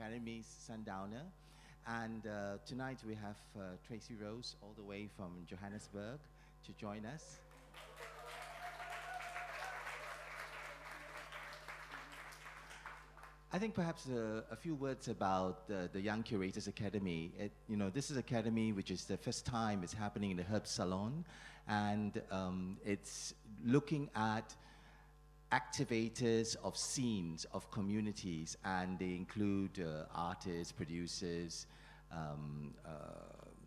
Academy Sundowner. And tonight we have Tracey Rose all the way from Johannesburg to join us. I think perhaps a few words about the Young Curators Academy. This is an academy which is the first time it's happening in the Herb Salon, and it's looking at activators of scenes, of communities, and they include artists, producers,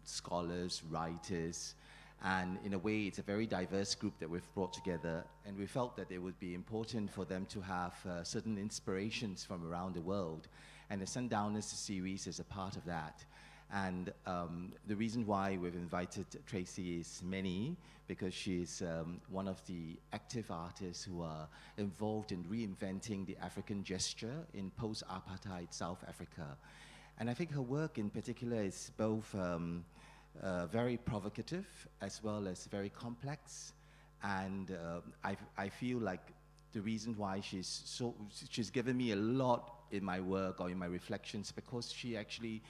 scholars, writers, and in a way it's a very diverse group that we've brought together, and we felt that it would be important for them to have certain inspirations from around the world, and the Sundowners series is a part of that. And the reason why we've invited Tracey is many, because she's one of the active artists who are involved in reinventing the African gesture in post-Apartheid South Africa. And I think her work in particular is both very provocative as well as very complex. And I feel like the reason why she's given me a lot in my work or in my reflections, because she actually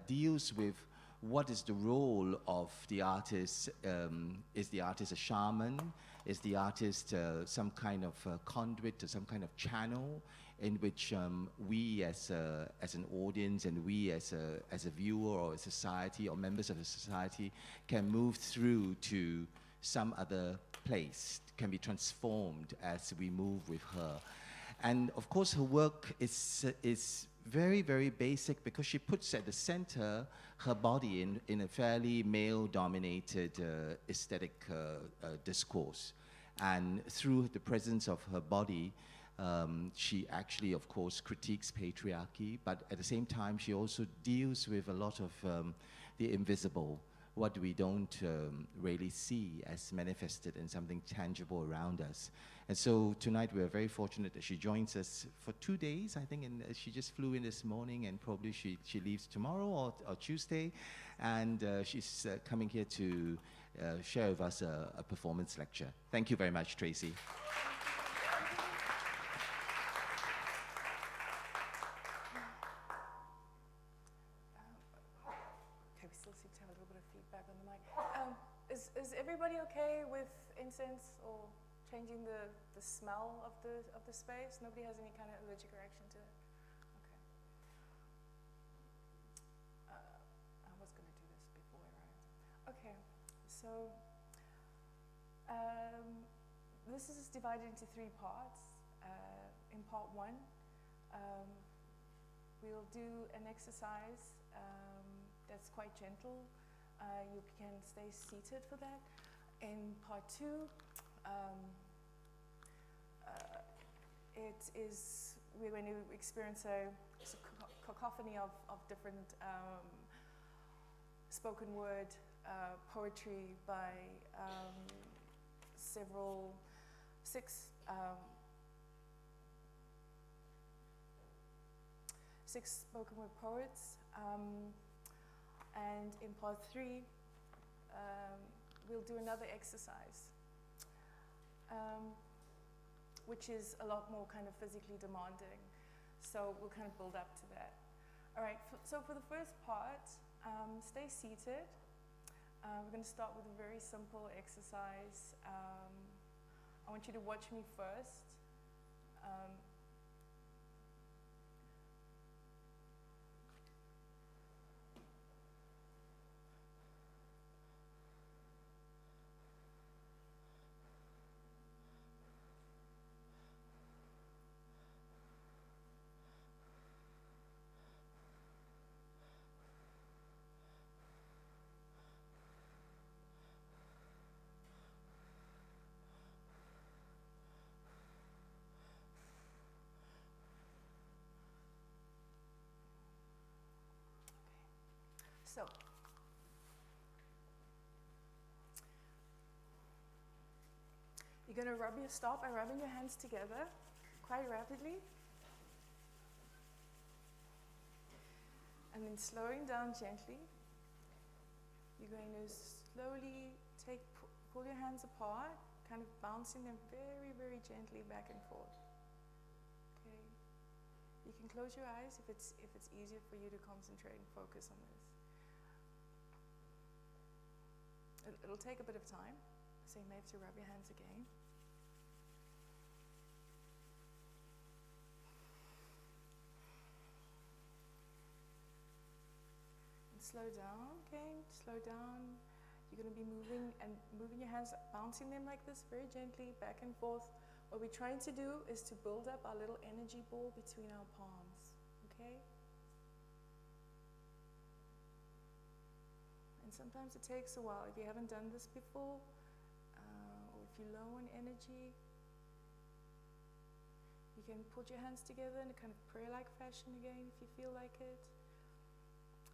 deals with what is the role of the artist. Is the artist a shaman? Is the artist some kind of conduit or some kind of channel in which we as an audience and we as a viewer or a society or members of the society can move through to some other place, can be transformed as we move with her. And of course her work is very, very basic, because she puts at the center her body in a fairly male-dominated aesthetic discourse. And through the presence of her body, she actually, of course, critiques patriarchy, but at the same time, she also deals with a lot of the invisible, what we don't really see as manifested in something tangible around us. And so tonight we are very fortunate that she joins us for 2 days, I think, and she just flew in this morning, and probably she leaves tomorrow or Tuesday, and she's coming here to share with us a performance lecture. Thank you very much, Tracey. Okay, we still seem to have a little bit of feedback on the mic. Is everybody okay with incense or changing the smell of the space? Nobody has any kind of allergic reaction to it? Okay. I was going to do this before I arrived. Okay, so this is divided into 3 parts. In part 1, we'll do an exercise that's quite gentle. You can stay seated for that. In part 2, we're going to experience a cacophony of different spoken word poetry by six spoken word poets. And in part 3, we'll do another exercise, which is a lot more kind of physically demanding. So we'll kind of build up to that. All right, so for the first part, stay seated. We're going to start with a very simple exercise. I want you to watch me first. So, you're going to start by rubbing your hands together quite rapidly, and then slowing down gently. You're going to slowly pull your hands apart, kind of bouncing them very, very gently back and forth. Okay. You can close your eyes if it's easier for you to concentrate and focus on this. It'll take a bit of time, so you may have to rub your hands again. And slow down, okay? Slow down. You're going to be moving your hands, bouncing them like this very gently, back and forth. What we're trying to do is to build up our little energy ball between our palms, okay? And sometimes it takes a while. If you haven't done this before, or if you're low on energy, you can put your hands together in a kind of prayer-like fashion again if you feel like it.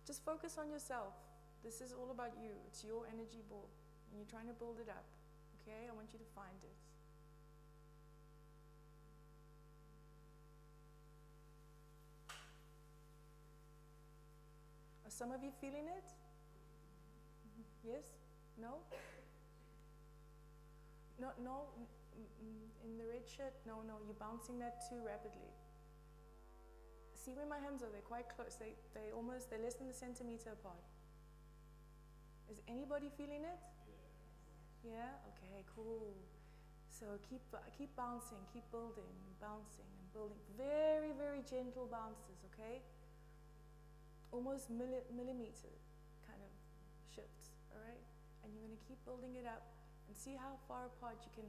Just focus on yourself. This is all about you. It's your energy ball, and you're trying to build it up, okay? I want you to find it. Are some of you feeling it? Yes? No? No, in the red shirt? No, you're bouncing that too rapidly. See where my hands are? They're quite close. They're less than a centimeter apart. Is anybody feeling it? Yeah? Okay, cool. So keep bouncing, keep building, and bouncing and building. Very, very gentle bounces, okay? Almost millimeter kind of shifts, all right? And you're going to keep building it up and see how far apart you can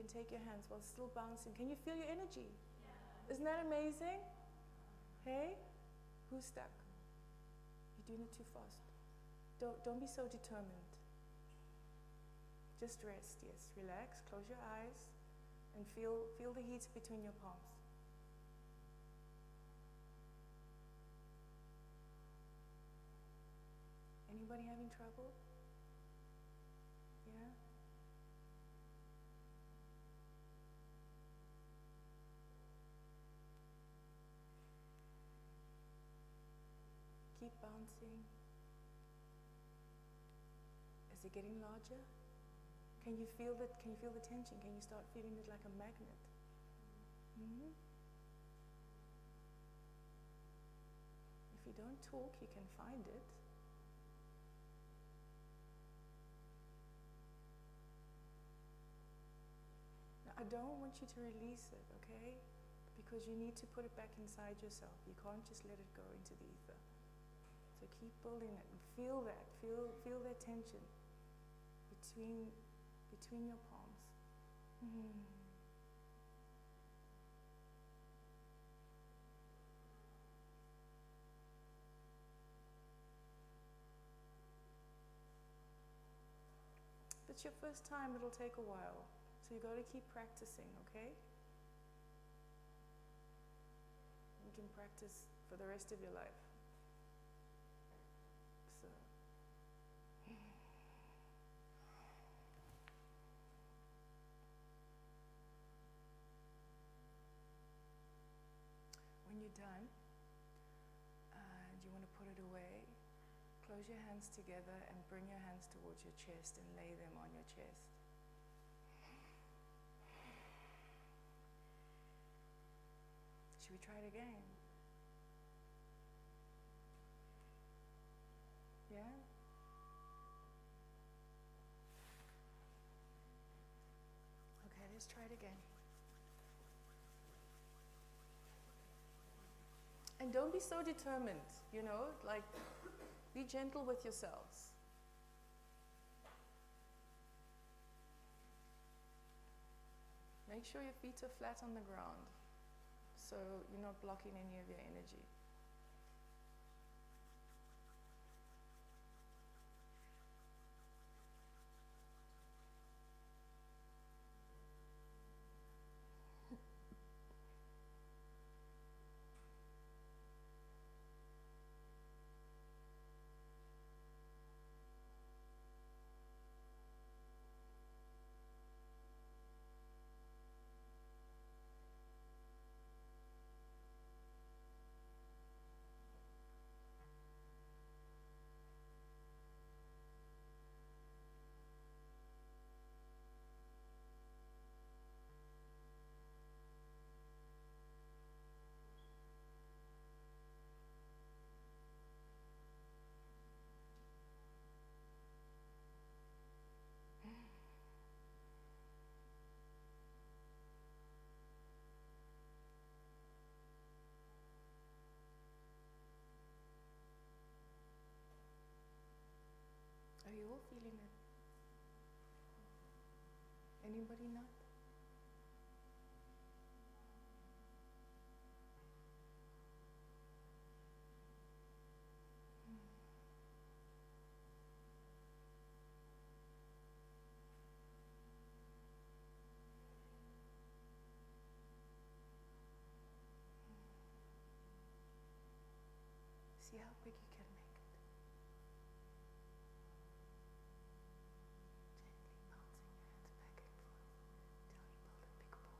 take your hands while still bouncing. Can you feel your energy? Yeah. Isn't that amazing? Hey? Who's stuck? You're doing it too fast. Don't be so determined. Just rest, yes. Relax, close your eyes, and feel the heat between your palms. Anybody having trouble? Yeah? Keep bouncing. Is it getting larger? Can you feel the tension? Can you start feeling it like a magnet? Mm-hmm. If you don't talk, you can find it. I don't want you to release it, okay? Because you need to put it back inside yourself. You can't just let it go into the ether. So keep building it and feel that. Feel that tension between your palms. Mm. If it's your first time, it'll take a while. So you got to keep practicing, okay? You can practice for the rest of your life. So. When you're done, and you want to put it away, close your hands together and bring your hands towards your chest and lay them on your chest. Should we try it again? Yeah? Okay, let's try it again. And don't be so determined, like be gentle with yourselves. Make sure your feet are flat on the ground, so you're not blocking any of your energy. Are you all feeling it? Anybody not? See how quick you can make it. Gently bouncing your hands back and forth till you build a big ball.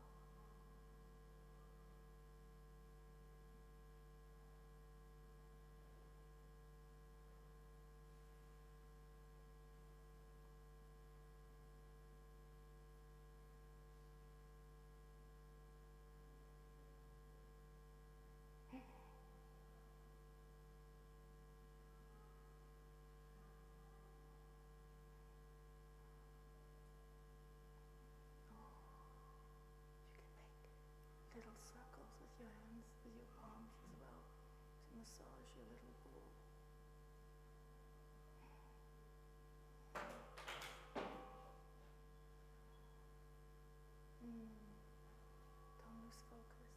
You can make little circles with your hands, with your palms as well, to massage your little ball. Don't lose focus.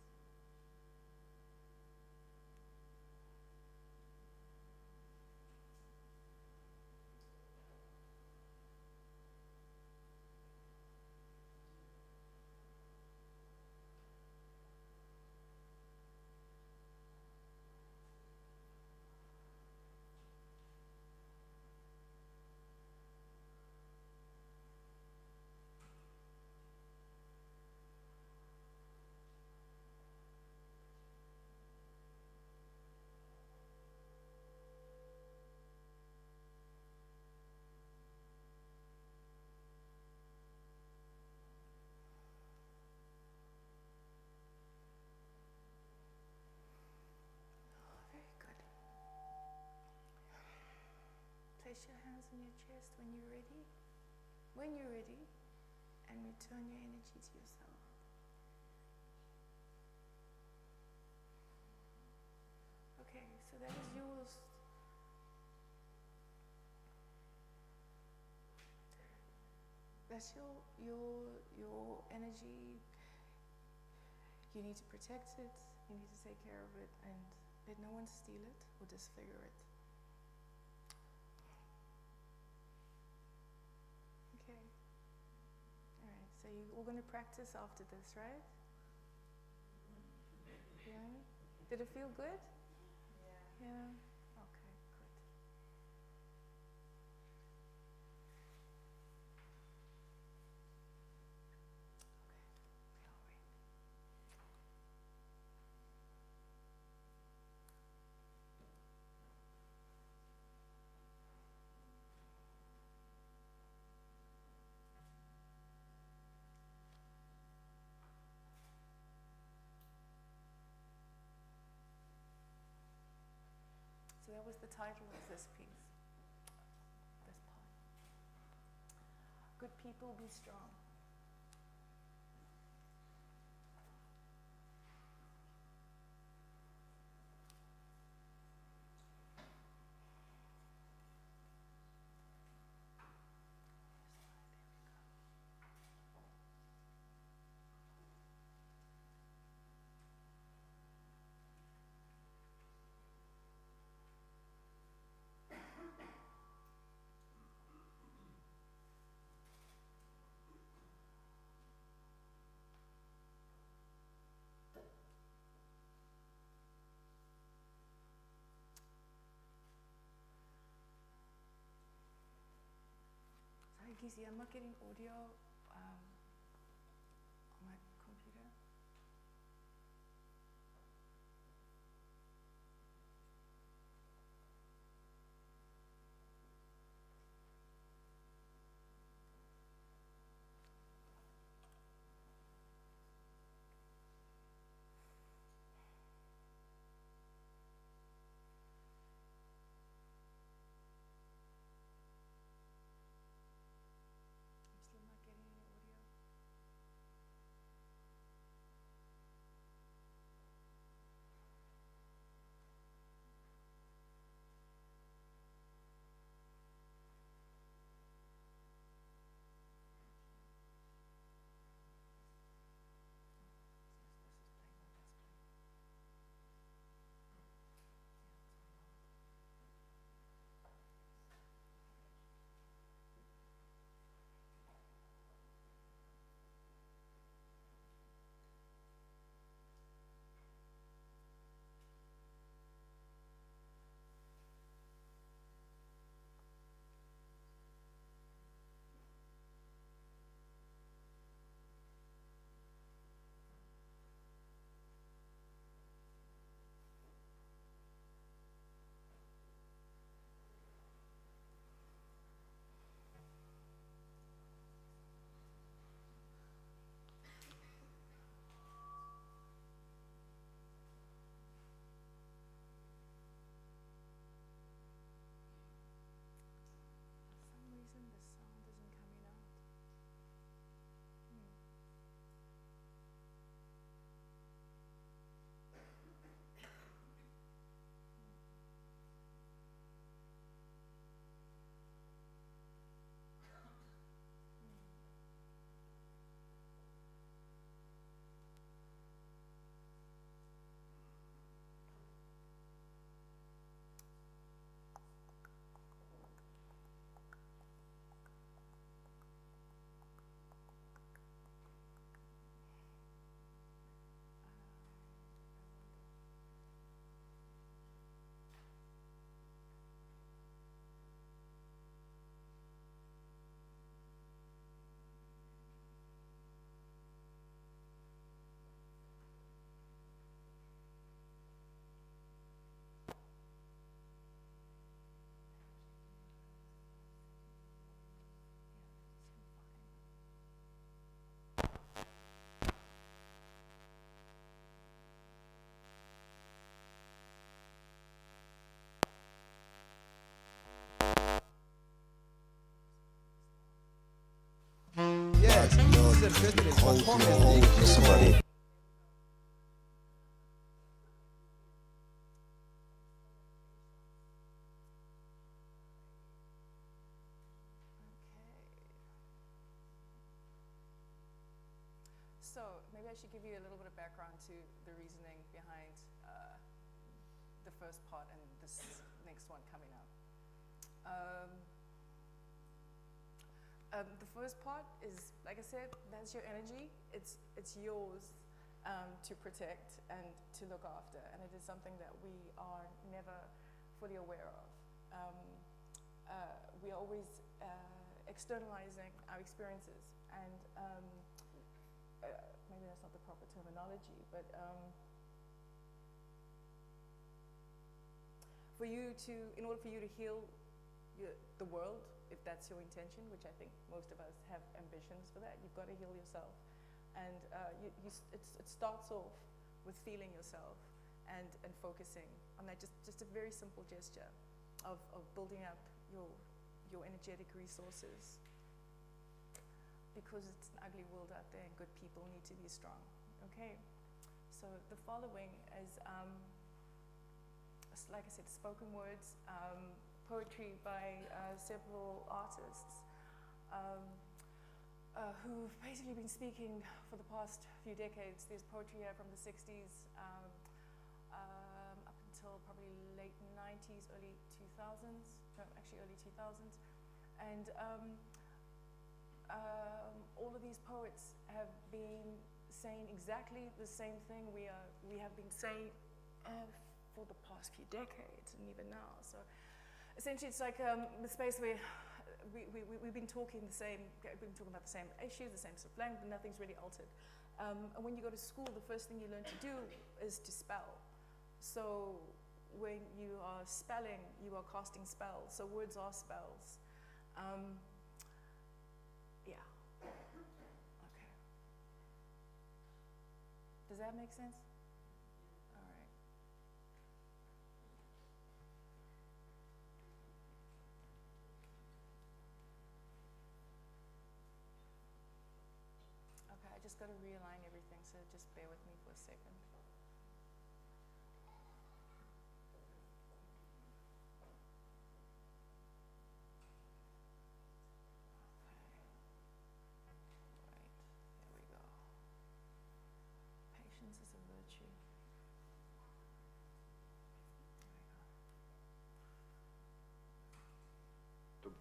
Very good. Place your hands on your chest when you're ready. When you're ready, and return your energy to yourself. Okay, so that is yours. That's your energy. You need to protect it. You need to take care of it, and let no one steal it or disfigure it. Okay. All right. So you're all going to practice after this, right? Yeah. Did it feel good? Yeah. Yeah. Okay. Good. Okay. We are ready. So that was the title of this piece, this part. Good people, be strong. Sorry, Gizi, I'm not getting audio on my computer. I'm still not getting Somebody. So maybe I should give you a little bit of background to the reasoning behind the first part and this next one coming up. The first part is, like I said, that's your energy. It's yours to protect and to look after, and it is something that we are never fully aware of. We are always externalizing our experiences, and maybe that's not the proper terminology, but in order for you to heal the world, if that's your intention, which I think most of us have ambitions for that, you've got to heal yourself. And it starts off with feeling yourself and focusing on that, just a very simple gesture of building up your energetic resources. Because it's an ugly world out there and good people need to be strong. Okay, so the following is, like I said, spoken words, poetry by several artists who've basically been speaking for the past few decades. There's poetry here from the 60s up until probably late 90s, early 2000s, no, actually early 2000s. And all of these poets have been saying exactly the same thing we have been saying for the past few decades and even now. So essentially it's like the space where we've been talking about the same issues, the same sort of language, but nothing's really altered. And when you go to school, the first thing you learn to do is to spell. So when you are spelling, you are casting spells. So words are spells. Yeah. Okay. Does that make sense? All right. Okay, I just got to realign everything, so just bear with me for a second.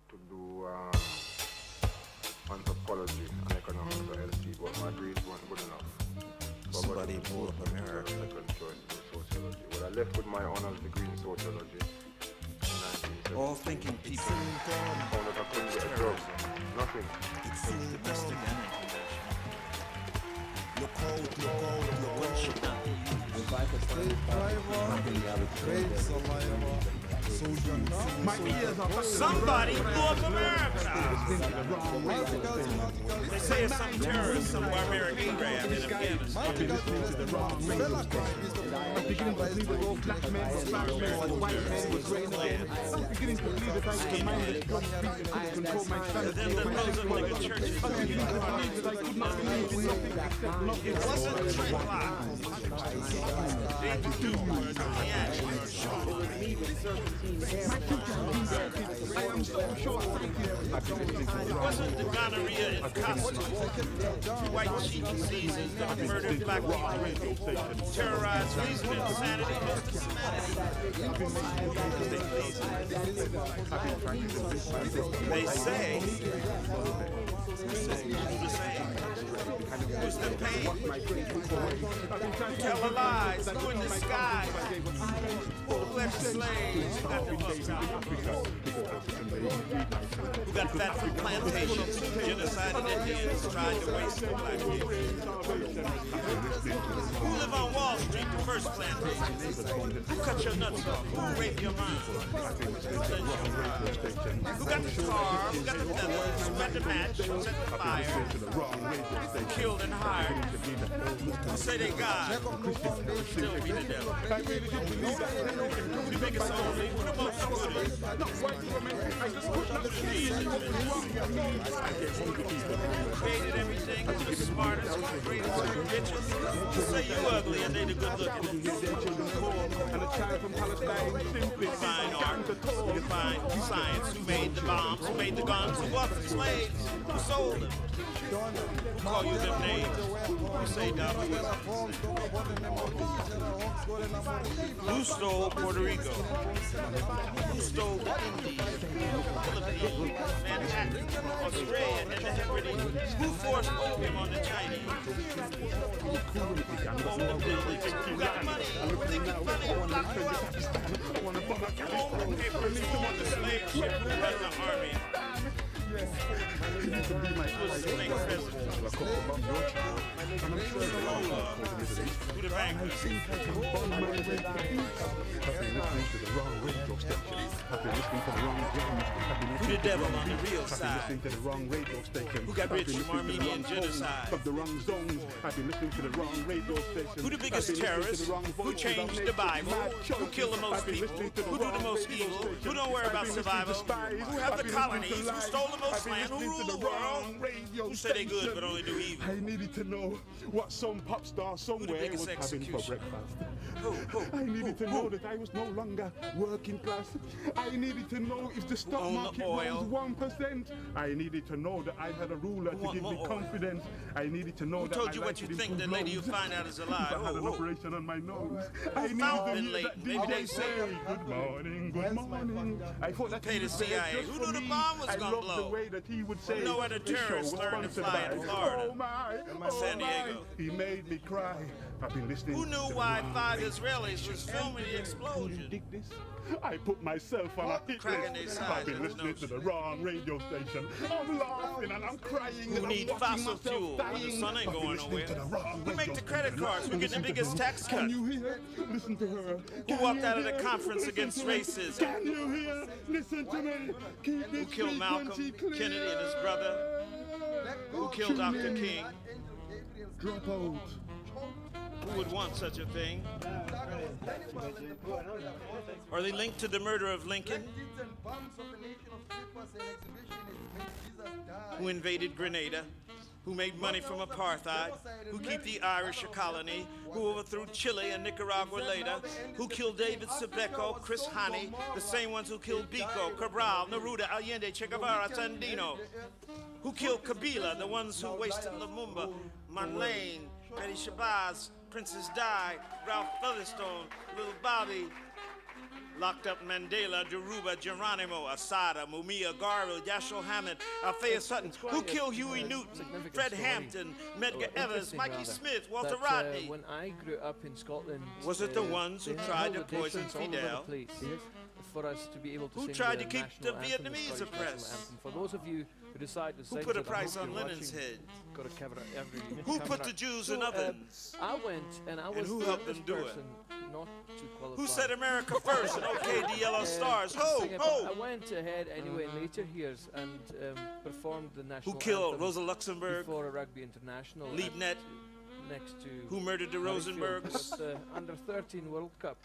To do anthropology and economics at LC, but my grades weren't good enough. Somebody pull up America. Second choice in sociology. Well, I left with my honors degree in sociology in 1970. All thinking people. Found that I couldn't get a job. Nothing. It's domestic energy. Look out. What should not be used. Somebody blew up America. They say it's some terrorist, some barbaric grab in Afghanistan. I'm beginning to believe that all black men were black men and white men were grey men. I'm beginning to believe that I was a man that God speaks couldn't control my sanity or my sexuality. I'm beginning to believe that I could not believe in nothing except nothing. It wasn't a dreadlock. They didn't do words or the action or show. I am so sure It wasn't the gonorrhea in Costco, white cheek diseases that murdered black people, terrorized reason, insanity, They say, who's the pain? Tell a lie, who in the sky? Who left slaves? Who got them up? Who got fat from plantations? Genocided Indians trying to waste the black people. Who live on Wall Street, the first plantation? Who cut your nuts off? Who raped your mind? Who got the car? Who got the feathers? Who got the match? Who set the fire? Who killed and hired? Who say they God? Still be the devil. Who the biggest only? Who the most good? not white women. I just couldn't Created everything, who's the smartest, who's the greatest, who's the richest. Say you ugly and they the good looking. And a child from Palestine simply Fine art, fine science, who made the bombs, who made the guns, who bought the slaves, who sold them. Who call you them names? Who say who stole Puerto Rico? Who stole the Indies, Philippines, Manhattan, Australia, and the Hebrides? Who forced opium on the Chinese? Who got money? Who thinking funny? Who locked you up? Who owned the papers? Who owned the slave ship? Who ran the army? Who was the slave president? Who the bankers? Who the devil on the real side? Who got rich from Armenian genocide? Of the wrong zones, I've been listening to the wrong radio station. Who the biggest terrorist? Who changed the Bible? Who killed the most people? Who do the most evil? Who don't worry about survival? Who have the colonies? Who stole the most land? Who rule the world? Who say they good but only do evil? I needed to know what some pop star somewhere was having for breakfast. I needed to know that I was no longer working class. I needed to know if the stock market rose 1%. I needed to know that I had a ruler to give me confidence. I needed to know Who that told you what you think the lady you find out is alive? I had an operation on my nose. I needed found to been hear late. that Maybe DJ they say good morning, good morning. I thought that Pay he the would say it CIA. just Who for knew the me. bomb was I gonna loved blow? the way that he would say No other this show terrorists was learned to sponsored fly in by- Florida. Oh my, San Diego. He made me cry. I've been listening. Who knew to why the 5 wrong Israelis was filming the You explosion? dig this? I put myself on a hit Cracking list. their sides I've been with listening no to the wrong radio station. I'm laughing and I'm crying. Who and need I'm watching fossil myself fuel? dying. The sun ain't I've been going listening nowhere. to the wrong Who make radio the credit station. cards? Who get the Listen to biggest her. tax cut? Can you hear? Listen to her. Who walked out of the conference against racism? Can you hear? Listen to me. Keep Who this killed Malcolm frequency clear. Kennedy and his brother? Who killed Dr. King? Drop out. Who would want such a thing? Are they linked to the murder of Lincoln? Who invaded Grenada? Who made money from apartheid? Who keep the Irish a colony? Who overthrew Chile and Nicaragua later? Who killed David Sebeco, Chris Hani, the same ones who killed Biko, Cabral, Neruda, Allende, Che Guevara, Sandino? Who killed Kabila, the ones who wasted Lumumba, Marlene, Betty Shabazz, Princess Di, Ralph Featherstone, Little Bobby, locked up Mandela, Deruba, Geronimo, Asada, Mumia, Garvey, Yashil Hammond, Althea Sutton. Who killed Huey Newton, Fred Hampton, Medgar Evers, Mikey Smith, Walter Rodney? When I grew up in Scotland, Was it the ones who they had tried to held poison auditions all over the Fidel? place for us to be able to Who sing tried the to keep national the anthem, Vietnamese Scottish national oppressed? anthem. For those of you who decide to Who sing put a it, I price hope on you're Lenin's watching. head? Got a camera every Who put camera. the Jews So, in ovens? I went and I was who the helped first them do it? person not to qualify. Who said America first and okayed the yellow stars? to Ho, sing it, but ho! I went ahead anyway in later years and performed the national Who killed anthem Rosa Luxemburg? before a rugby international. Liebknecht? Next to Who murdered the Murrayfield Rosenbergs? at the under 13 World Cup.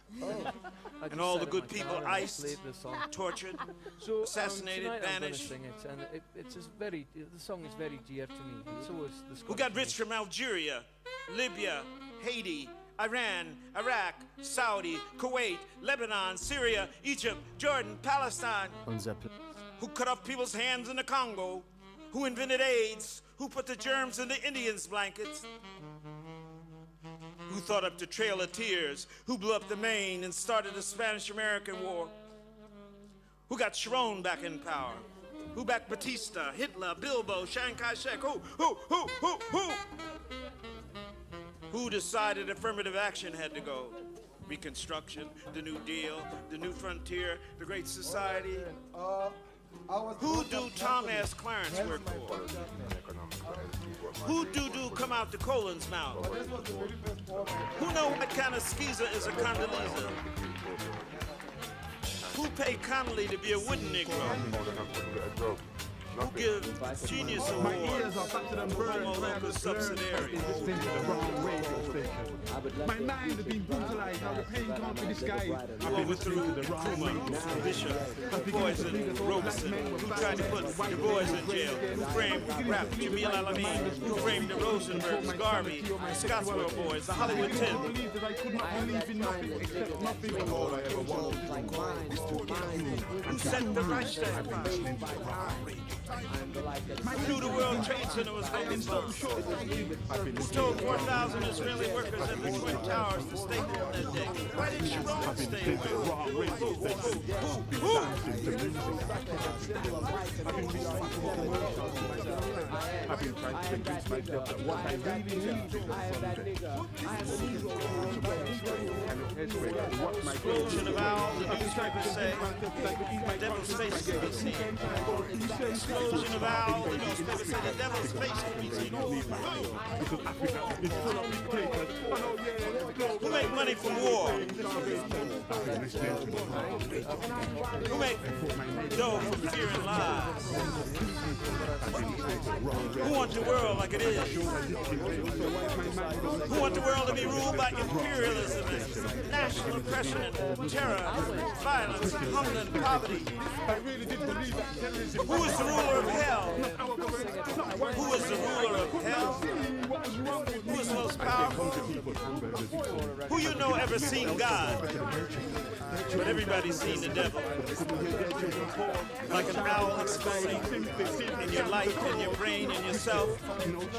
I just all sat the in good my people car and I iced, played the song. tortured, So assassinated, tonight I'm gonna banished. sing it, and it's just very. The song is very dear to me. So is the Who got Scottish rich from Algeria, Libya, Haiti, Iran, Iraq, Saudi, Kuwait, Lebanon, Syria, Egypt, Jordan, Palestine? Who cut off people's hands in the Congo? Who invented AIDS? Who put the germs in the Indians' blankets? Who thought up the Trail of Tears? Who blew up the Maine and started the Spanish-American War? Who got Sharon back in power? Who backed Batista, Hitler, Bilbo, Chiang Kai-shek? Who? Who decided affirmative action had to go? Reconstruction, the New Deal, the New Frontier, the Great Society? Who do Tom S. Clarence work for? Who do come out the colon's mouth? Who know what kind of skeezer is a Condoleezza? Who paid Connolly to be a wooden Negro? Who give Genius My Award ears are back to them to birds. Homo I have Locus learned Subsidiary? is listening to the wrong radio station. My mind has been brutalized. Now the pain can't be disguised. I've been listening to the wrong radio Nkrumah, station. Bishop, Poison, Robeson, who tried to put Du Bois in jail, who framed Rap, Jamil Al-Amin, who framed the Rosenbergs, Garvey, the Scottsboro Boys, the Hollywood I 10. believe that I could not believe in nothing except nothing. All I ever wanted Who set the Reichstag fire? Who knew the World Trade Center was going to be bombed? Who told 4,000 Israeli workers at the Twin Towers to stay home that day? Why didn't Sharon stay I've been trying to convince myself that what I really need is a Sunday. Explosion of owls, the newspapers say. Devil's face can be seen. Explosion of owls, the newspapers say the devil's face can be seen. Who make money from war? Who make dough from fear and lies? Who wants the world like it is? Who wants the world to be ruled by imperialism and national oppression and terror, violence and hunger and poverty? Who is the ruler of hell? Who is the ruler of hell? Who is most powerful? Who you know ever seen God? But everybody's seen the devil. Like an owl exploding in your life, in your brain, in yourself.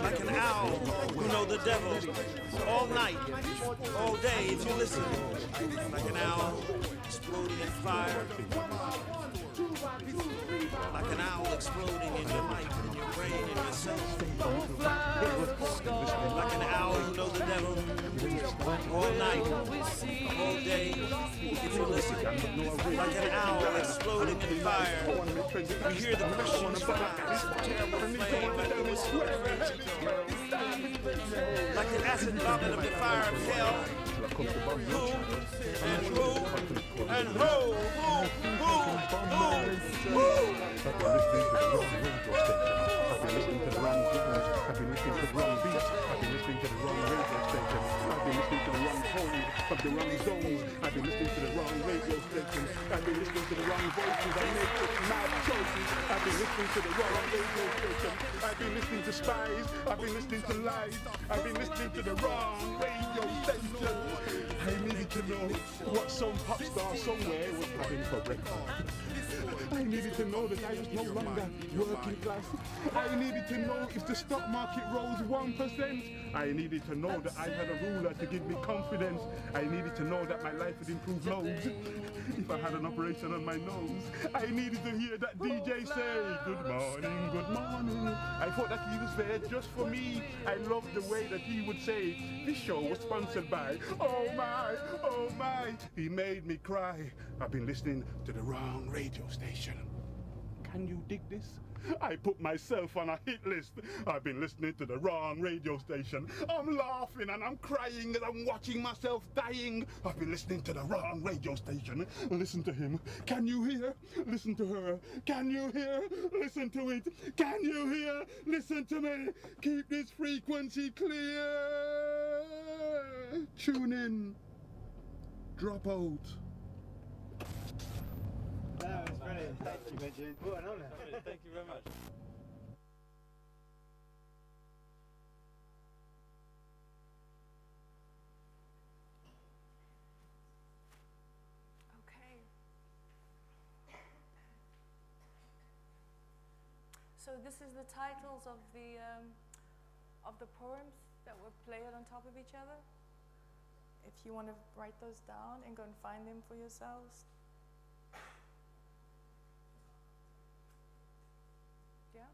Like an owl who know the devil all night, all day if you listen. Like an owl exploding in fire. Like an owl exploding in your life, in your brain, in yourself. Like an owl who knows the devil all night, all day, if you listen. Like an owl exploding in fire. You hear the Christians rise, terrible flame, and the whistle of like an acid vomit of the fire of hell. Who and who and who? I've been listening to the wrong tunes. I've been listening to the wrong beats. I've been listening to the wrong radio station. I've been listening to the wrong tone of the wrong zones. I've been listening to the wrong radio station. I've been listening to the wrong voices. I make such mad choices. I've been listening to the wrong radio station. I've been listening to spies. I've been listening to lies. I've been listening to the wrong radio station. I needed to know what some pop star somewhere was having for breakfast. I needed to know that I was no longer working class. I needed to know if the stock market rose 1%. I needed to know that I had a ruler to give me confidence. I needed to know that my life had improved loads. If I had an operation on my nose, I needed to hear that DJ say, good morning, good morning. I thought that he was there just for me. I loved the way that he would say, this show was sponsored by, oh my. He made me cry. I've been listening to the wrong radio station. Can you dig this? I put myself on a hit list. I've been listening to the wrong radio station. I'm laughing and I'm crying and I'm watching myself dying. I've been listening to the wrong radio station. Listen to him. Can you hear? Listen to her. Can you hear? Listen to it. Can you hear? Listen to me. Keep this frequency clear. Tune in. Drop out. That was brilliant. Thank you, Majid. What an honour. Thank you very much. Okay. So this is the titles of the poems that were played on top of each other. If you want to write those down and go and find them for yourselves. Yeah?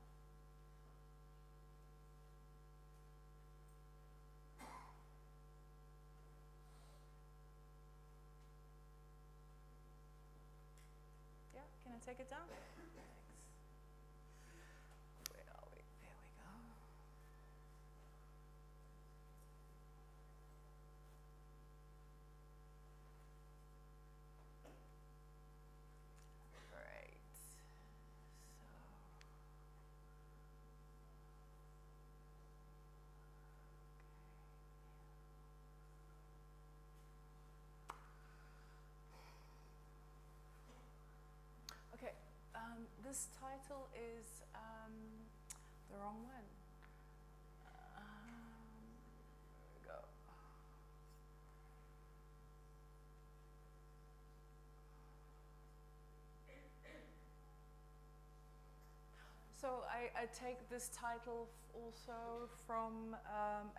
Yeah, can I take it down? Thanks. Where are we? There we go. Right. So This title is the wrong one. There we go. So I take this title also from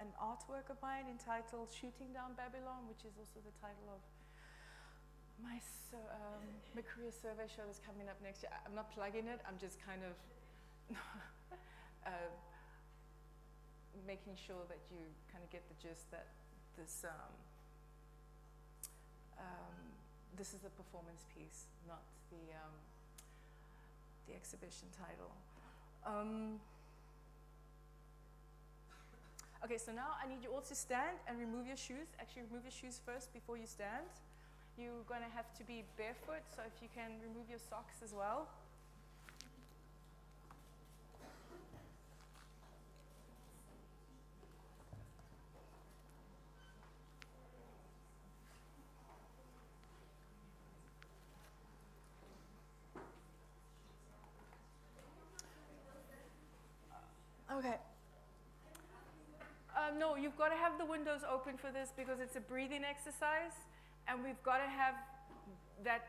an artwork of mine entitled Shooting Down Babylon, which is also the title of my career survey show that's coming up next year. I'm not plugging it, I'm just kind of making sure that you kind of get the gist that this this is a performance piece, not the exhibition title. Okay, so now I need you all to stand and remove your shoes. Actually, remove your shoes first before you stand. You're going to have to be barefoot, so if you can remove your socks as well. Okay. No, you've got to have the windows open for this because it's a breathing exercise, and we've got to have that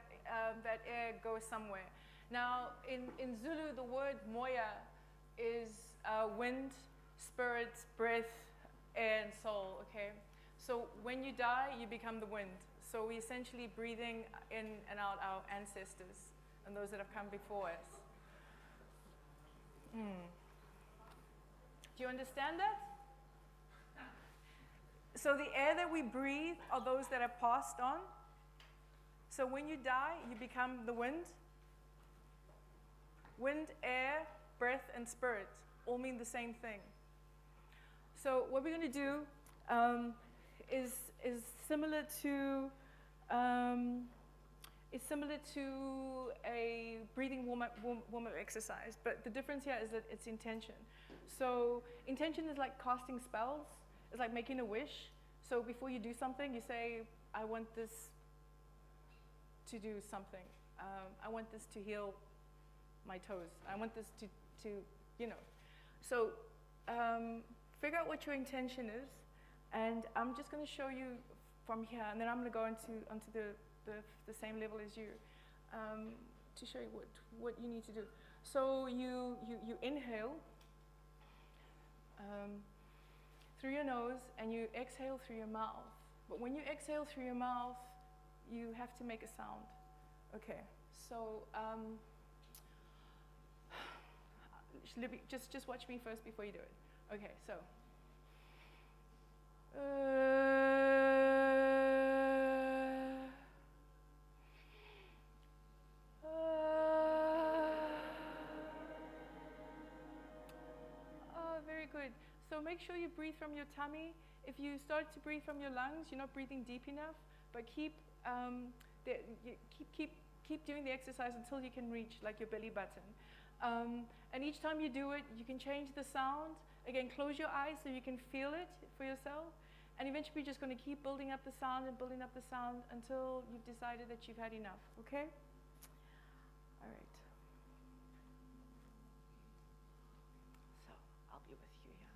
air go somewhere. Now, in Zulu, the word moya is wind, spirit, breath, air, and soul, okay? So when you die, you become the wind. So we're essentially breathing in and out our ancestors and those that have come before us. Do you understand that? So the air that we breathe are those that are passed on. So when you die, you become the wind. Wind, air, breath, and spirit all mean the same thing. So what we're going to do is similar to a breathing warm-up exercise, but the difference here is that it's intention. So intention is like casting spells. It's like making a wish. So before you do something, you say, I want this to do something. I want this to heal my toes. I want this to you know. So figure out what your intention is, and I'm just going to show you from here, and then I'm going to go onto the same level as you to show you what you need to do. So you inhale through your nose, and you exhale through your mouth. But when you exhale through your mouth, you have to make a sound. Okay, so just watch me first before you do it. Okay, so. Very good. So make sure you breathe from your tummy. If you start to breathe from your lungs, you're not breathing deep enough. But keep doing the exercise until you can reach like your belly button. And each time you do it, you can change the sound. Again, close your eyes so you can feel it for yourself. And eventually, you're just going to keep building up the sound and building up the sound until you've decided that you've had enough. Okay? All right. So I'll be with you here.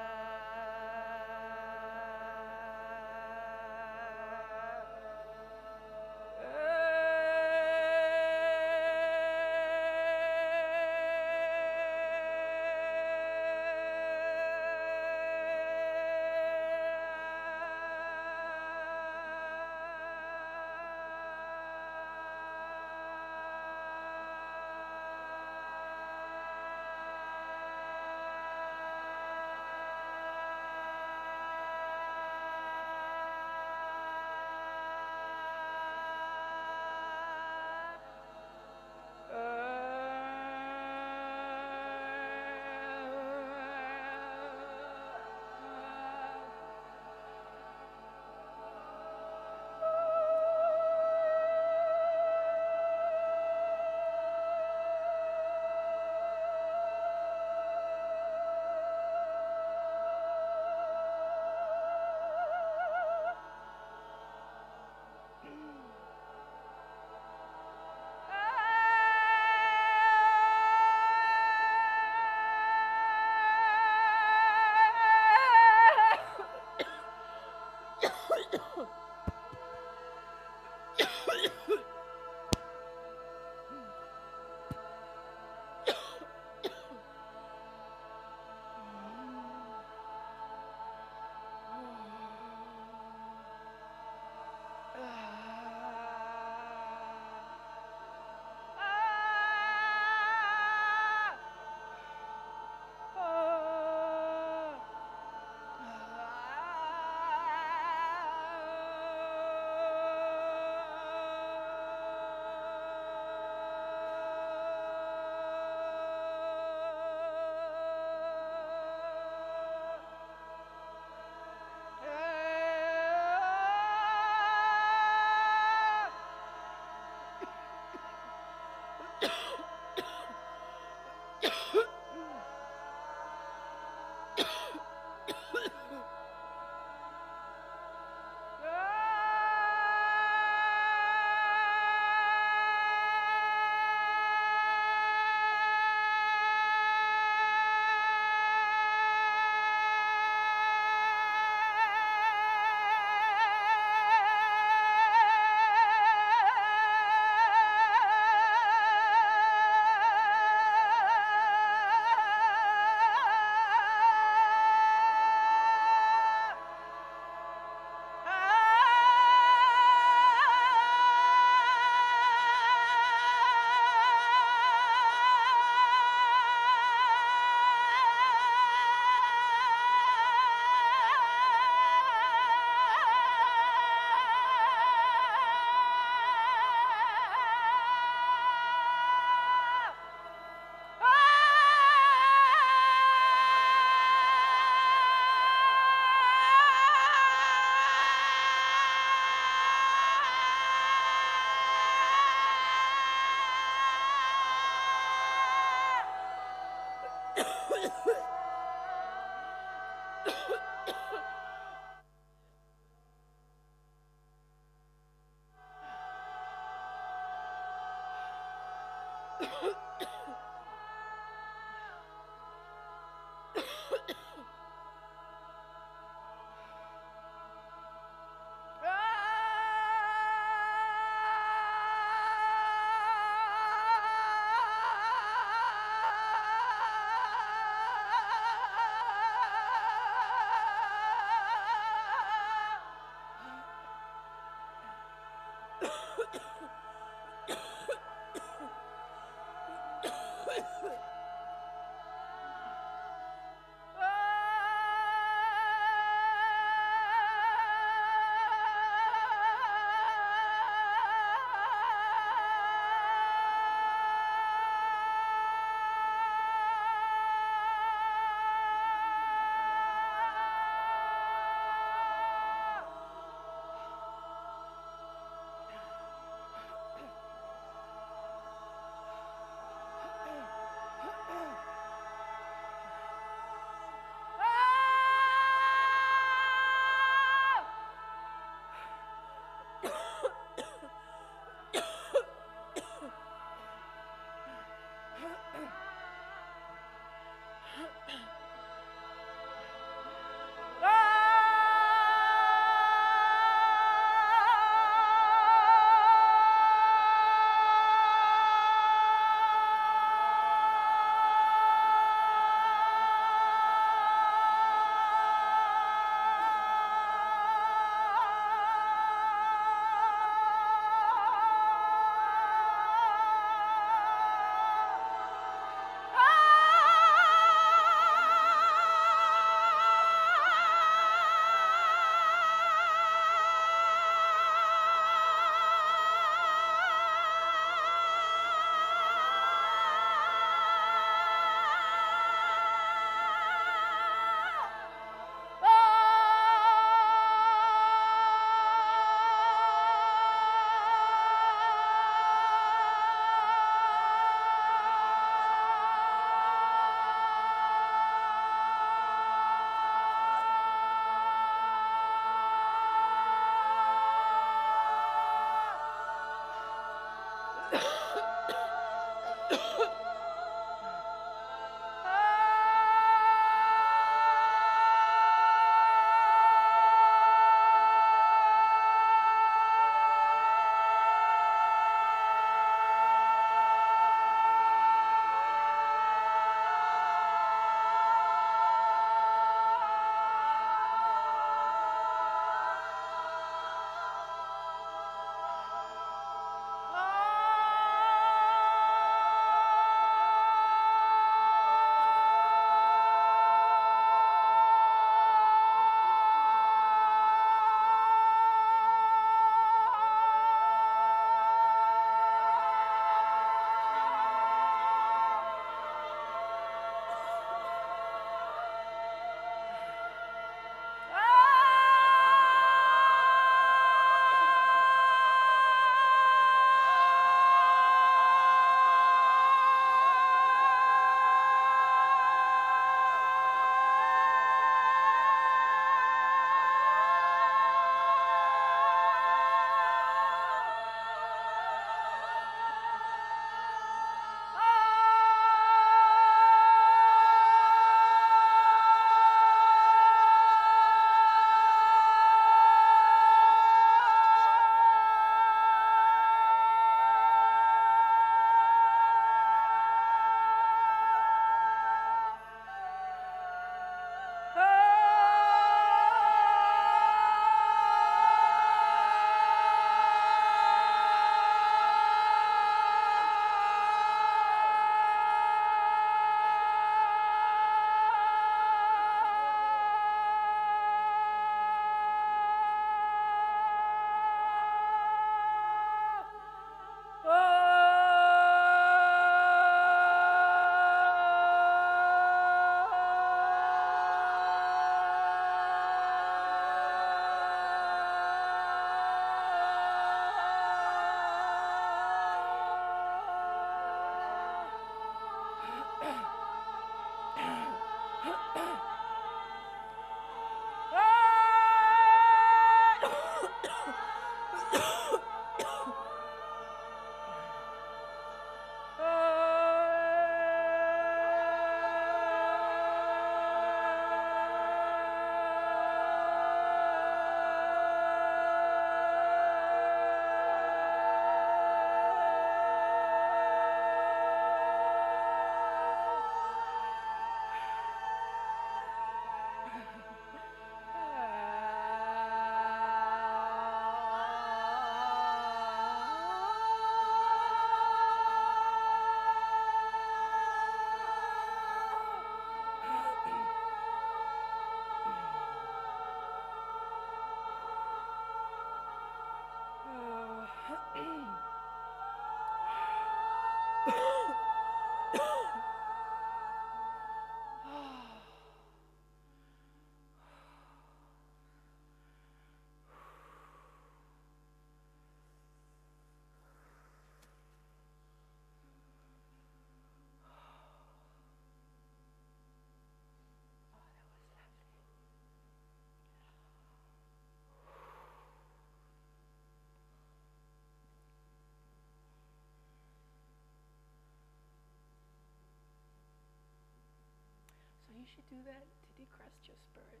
you should do that to decrust your spirit.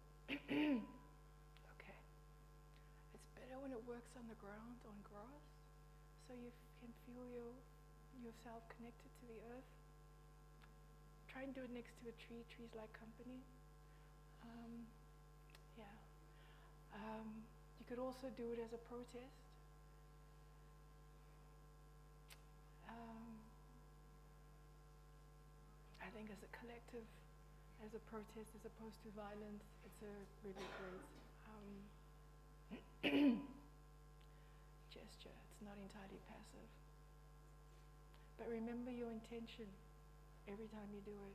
Okay. It's better when it works on the ground, on grass, so you can feel yourself connected to the earth. Try and do it next to a tree. Trees like company. You could also do it as a protest. I think as a collective, as a protest, as opposed to violence, it's a really great gesture. It's not entirely passive. But remember your intention every time you do it.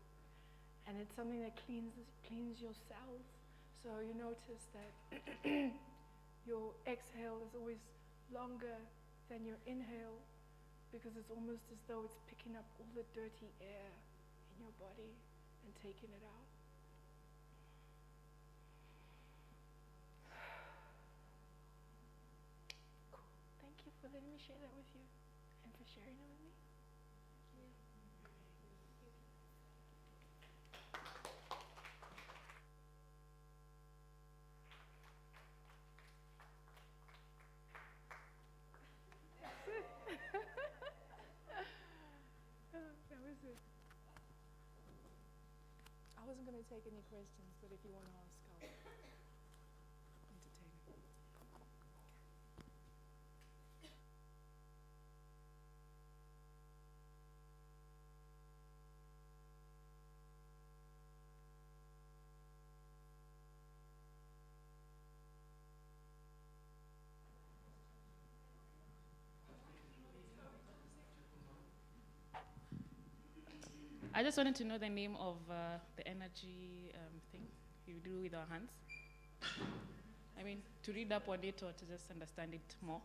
And it's something that cleans your cells. So you notice that your exhale is always longer than your inhale, because it's almost as though it's picking up all the dirty air in your body and taking it out. Cool. Thank you for letting me share that with you and for sharing it with me. Thank you. That was it. I wasn't going to take any questions, but if you want to ask, I'll entertain it. I just wanted to know the name of the energy thing you do with our hands. I mean, to read up on it or to just understand it more.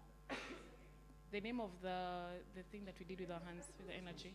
The name of the thing that we did with our hands, with the energy.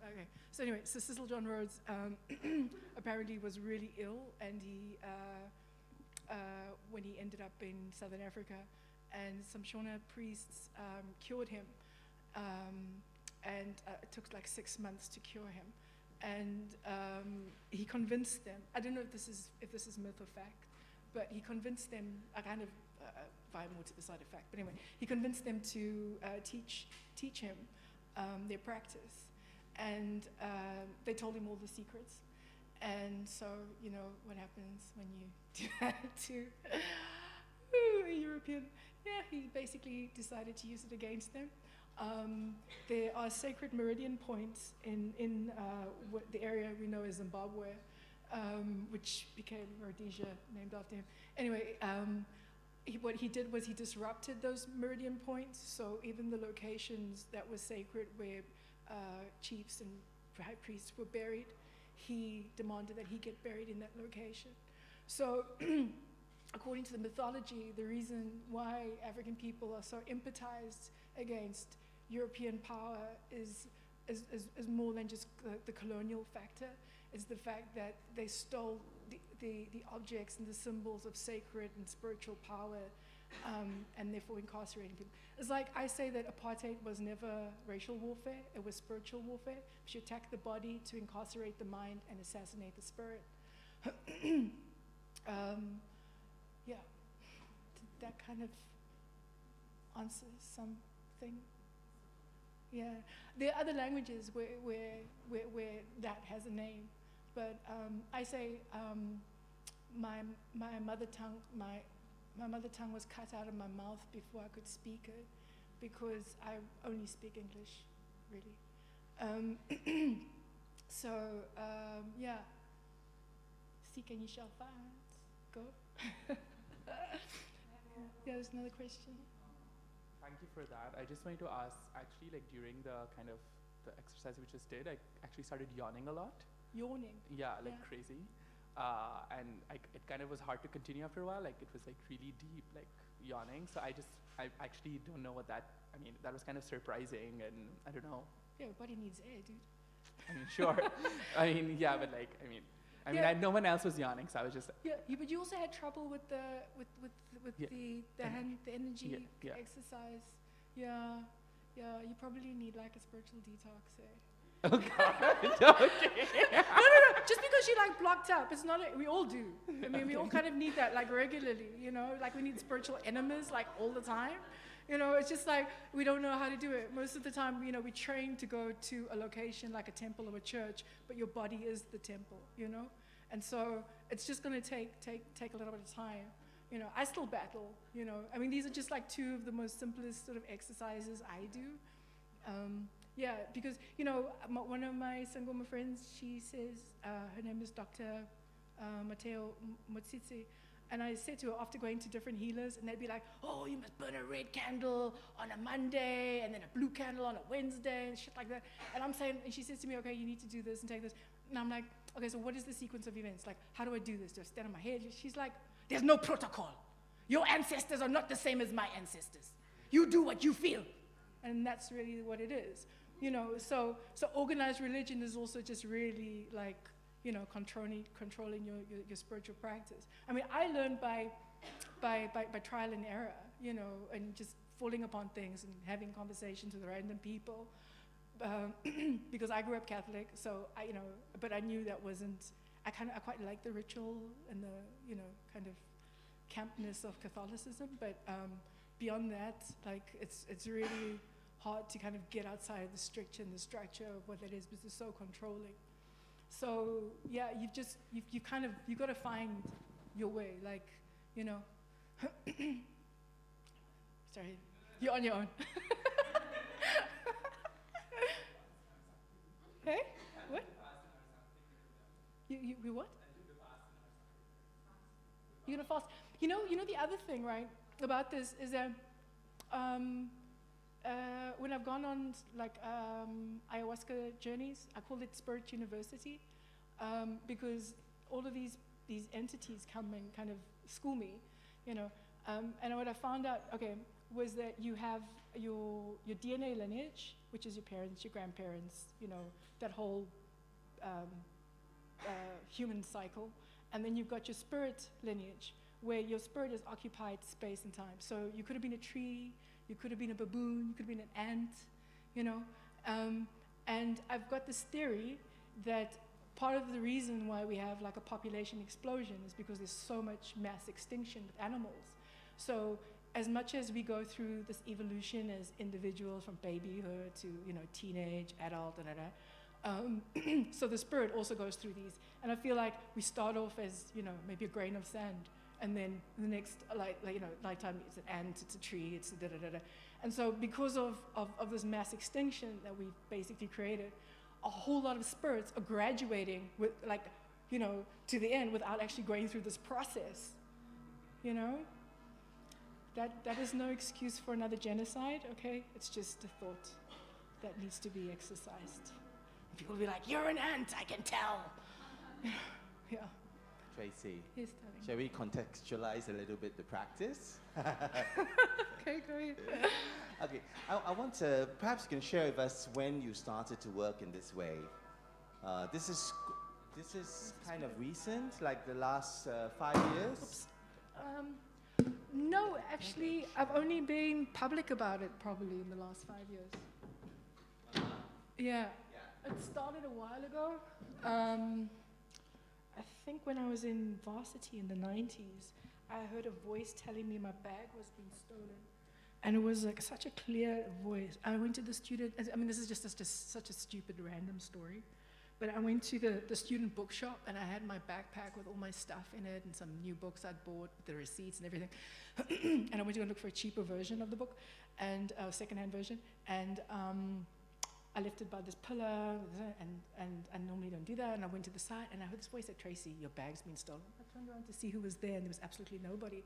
Okay, so anyway, so Cecil John Rhodes apparently was really ill, and he, when he ended up in Southern Africa, and some Shona priests cured him, and it took like 6 months to cure him, and he convinced them. I don't know if this is myth or fact, but he convinced them. I kind of vibe more to the side of fact, but anyway, he convinced them to teach him their practice. And they told him all the secrets. And so, you know, what happens when you do that to a European? Yeah, he basically decided to use it against them. There are sacred meridian points in the area we know as Zimbabwe, which became Rhodesia, named after him. Anyway, what he did was he disrupted those meridian points. So even the locations that were sacred where chiefs and high priests were buried, he demanded that he get buried in that location. So according to the mythology, the reason why African people are so empatized against European power is more than just the colonial factor. It's the fact that they stole the objects and the symbols of sacred and spiritual power, and therefore incarcerating people. It's like I say that apartheid was never racial warfare, it was spiritual warfare. You attack the body to incarcerate the mind and assassinate the spirit. Yeah, did that kind of answer something. Yeah, there are other languages where that has a name, but I say my mother tongue was cut out of my mouth before I could speak it, because I only speak English, really. So yeah, seek and you shall find. Go. Yeah, there's another question. Thank you for that. I just wanted to ask, actually, like during the kind of the exercise we just did, I actually started yawning a lot. Yawning? Yeah, like crazy. And it kind of was hard to continue after a while. Like it was like really deep, like yawning. So I actually don't know what that, I mean, that was kind of surprising, and I don't know. Yeah, your body needs air, dude. I mean, sure. I mean, yeah, but like, I mean, no one else was yawning, so I was just. Yeah, but you also had trouble with the energy exercise. Yeah, you probably need like a spiritual detox, eh? Oh God. Okay. No. Just because you like blocked up, it's not. We all do. I mean, we all kind of need that like regularly. You know, like we need spiritual enemas like all the time. You know, it's just like we don't know how to do it. Most of the time, you know, we train to go to a location like a temple or a church, but your body is the temple, you know? And so it's just going to take a little bit of time. You know, I still battle, you know. I mean, these are just like two of the most simplest sort of exercises I do. Yeah, because, you know, one of my Sangoma friends, she says, her name is Dr. Mateo Motsitsi. And I said to her, after going to different healers, and they'd be like, oh, you must burn a red candle on a Monday, and then a blue candle on a Wednesday, and shit like that. And I'm saying, and she says to me, okay, you need to do this and take this. And I'm like, okay, so what is the sequence of events? Like, how do I do this? Do I stand on my head? She's like, there's no protocol. Your ancestors are not the same as my ancestors. You do what you feel. And that's really what it is. You know, so organized religion is also just really like, you know, controlling your spiritual practice. I mean, I learned by trial and error, you know, and just falling upon things and having conversations with random people, because I grew up Catholic, so I, you know, but I knew that wasn't. I quite like the ritual and the, you know, kind of campness of Catholicism, but beyond that, like it's really hard to kind of get outside of the stricture and the structure of what that is, because it's so controlling. So yeah, you've got to find your way, like, you know. Sorry, you're on your own. Hey, what? You what? You're gonna fast. You know the other thing, right, about this is that when I've gone on like ayahuasca journeys, I call it Spirit University, because all of these entities come and kind of school me, you know. And what I found out, was that you have your DNA lineage, which is your parents, your grandparents, you know, that whole human cycle, and then you've got your spirit lineage, where your spirit has occupied space and time. So you could have been a tree. You could have been a baboon, you could have been an ant, you know. And I've got this theory that part of the reason why we have like a population explosion is because there's so much mass extinction with animals. So as much as we go through this evolution as individuals from babyhood to, you know, teenage, adult, so the spirit also goes through these. And I feel like we start off as, you know, maybe a grain of sand. And then the next, lifetime, it's an ant, it's a tree, it's a da-da-da-da. And so because of this mass extinction that we've basically created, a whole lot of spirits are graduating with, like, you know, to the end without actually going through this process, you know? That is no excuse for another genocide, okay? It's just a thought that needs to be exercised. People will be like, you're an ant, I can tell. Yeah. Tracey, yes, shall we contextualize a little bit the practice? Okay, great. Okay, I want to, perhaps you can share with us when you started to work in this way. This is kind of recent, like the last 5 years? Oops. No, actually, I've only been public about it probably in the last 5 years. Yeah, it started a while ago. I think when I was in varsity in the 90s, I heard a voice telling me my bag was being stolen. And it was like such a clear voice. I went to the student, I mean, this is just such a stupid random story, but I went to the student bookshop and I had my backpack with all my stuff in it and some new books I'd bought, the receipts and everything. And I went to go look for a cheaper version of the book, and a secondhand version, and I left it by this pillar, and I normally don't do that, and I went to the side, and I heard this voice said, "Tracey, your bag's been stolen." I turned around to see who was there, and there was absolutely nobody.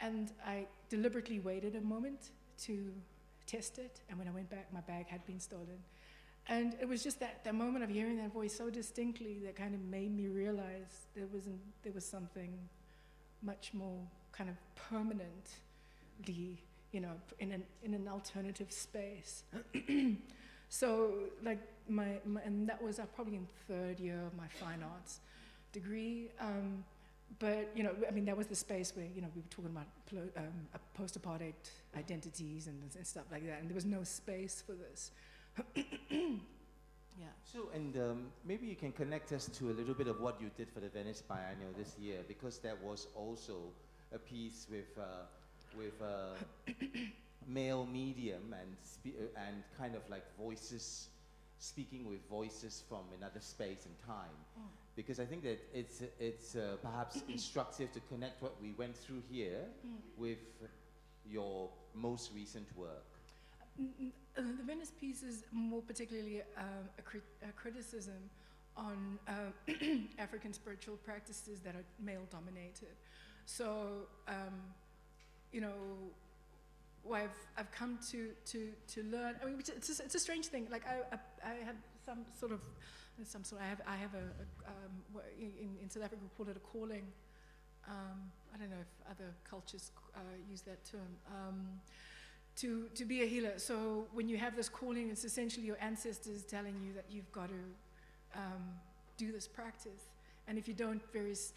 And I deliberately waited a moment to test it, and when I went back, my bag had been stolen. And it was just that moment of hearing that voice so distinctly that kind of made me realize there was something much more kind of permanently, you know, in an alternative space. So, like, and that was probably in third year of my fine arts degree. But, you know, I mean, that was the space where, you know, we were talking about post-Apartheid identities and stuff like that, and there was no space for this. Yeah. So, and maybe you can connect us to a little bit of what you did for the Venice Biennial this year, because that was also a piece with male medium and kind of like voices, speaking with voices from another space and time. Oh. Because I think that it's perhaps instructive to connect what we went through here with your most recent work. The Venice piece is more particularly a criticism on African spiritual practices that are male-dominated. So, you know, what I've come to learn. I mean, it's a strange thing. Like I have some sort of. I have in South Africa we call it a calling. I don't know if other cultures use that term. To be a healer. So when you have this calling, it's essentially your ancestors telling you that you've got to do this practice. And if you don't, various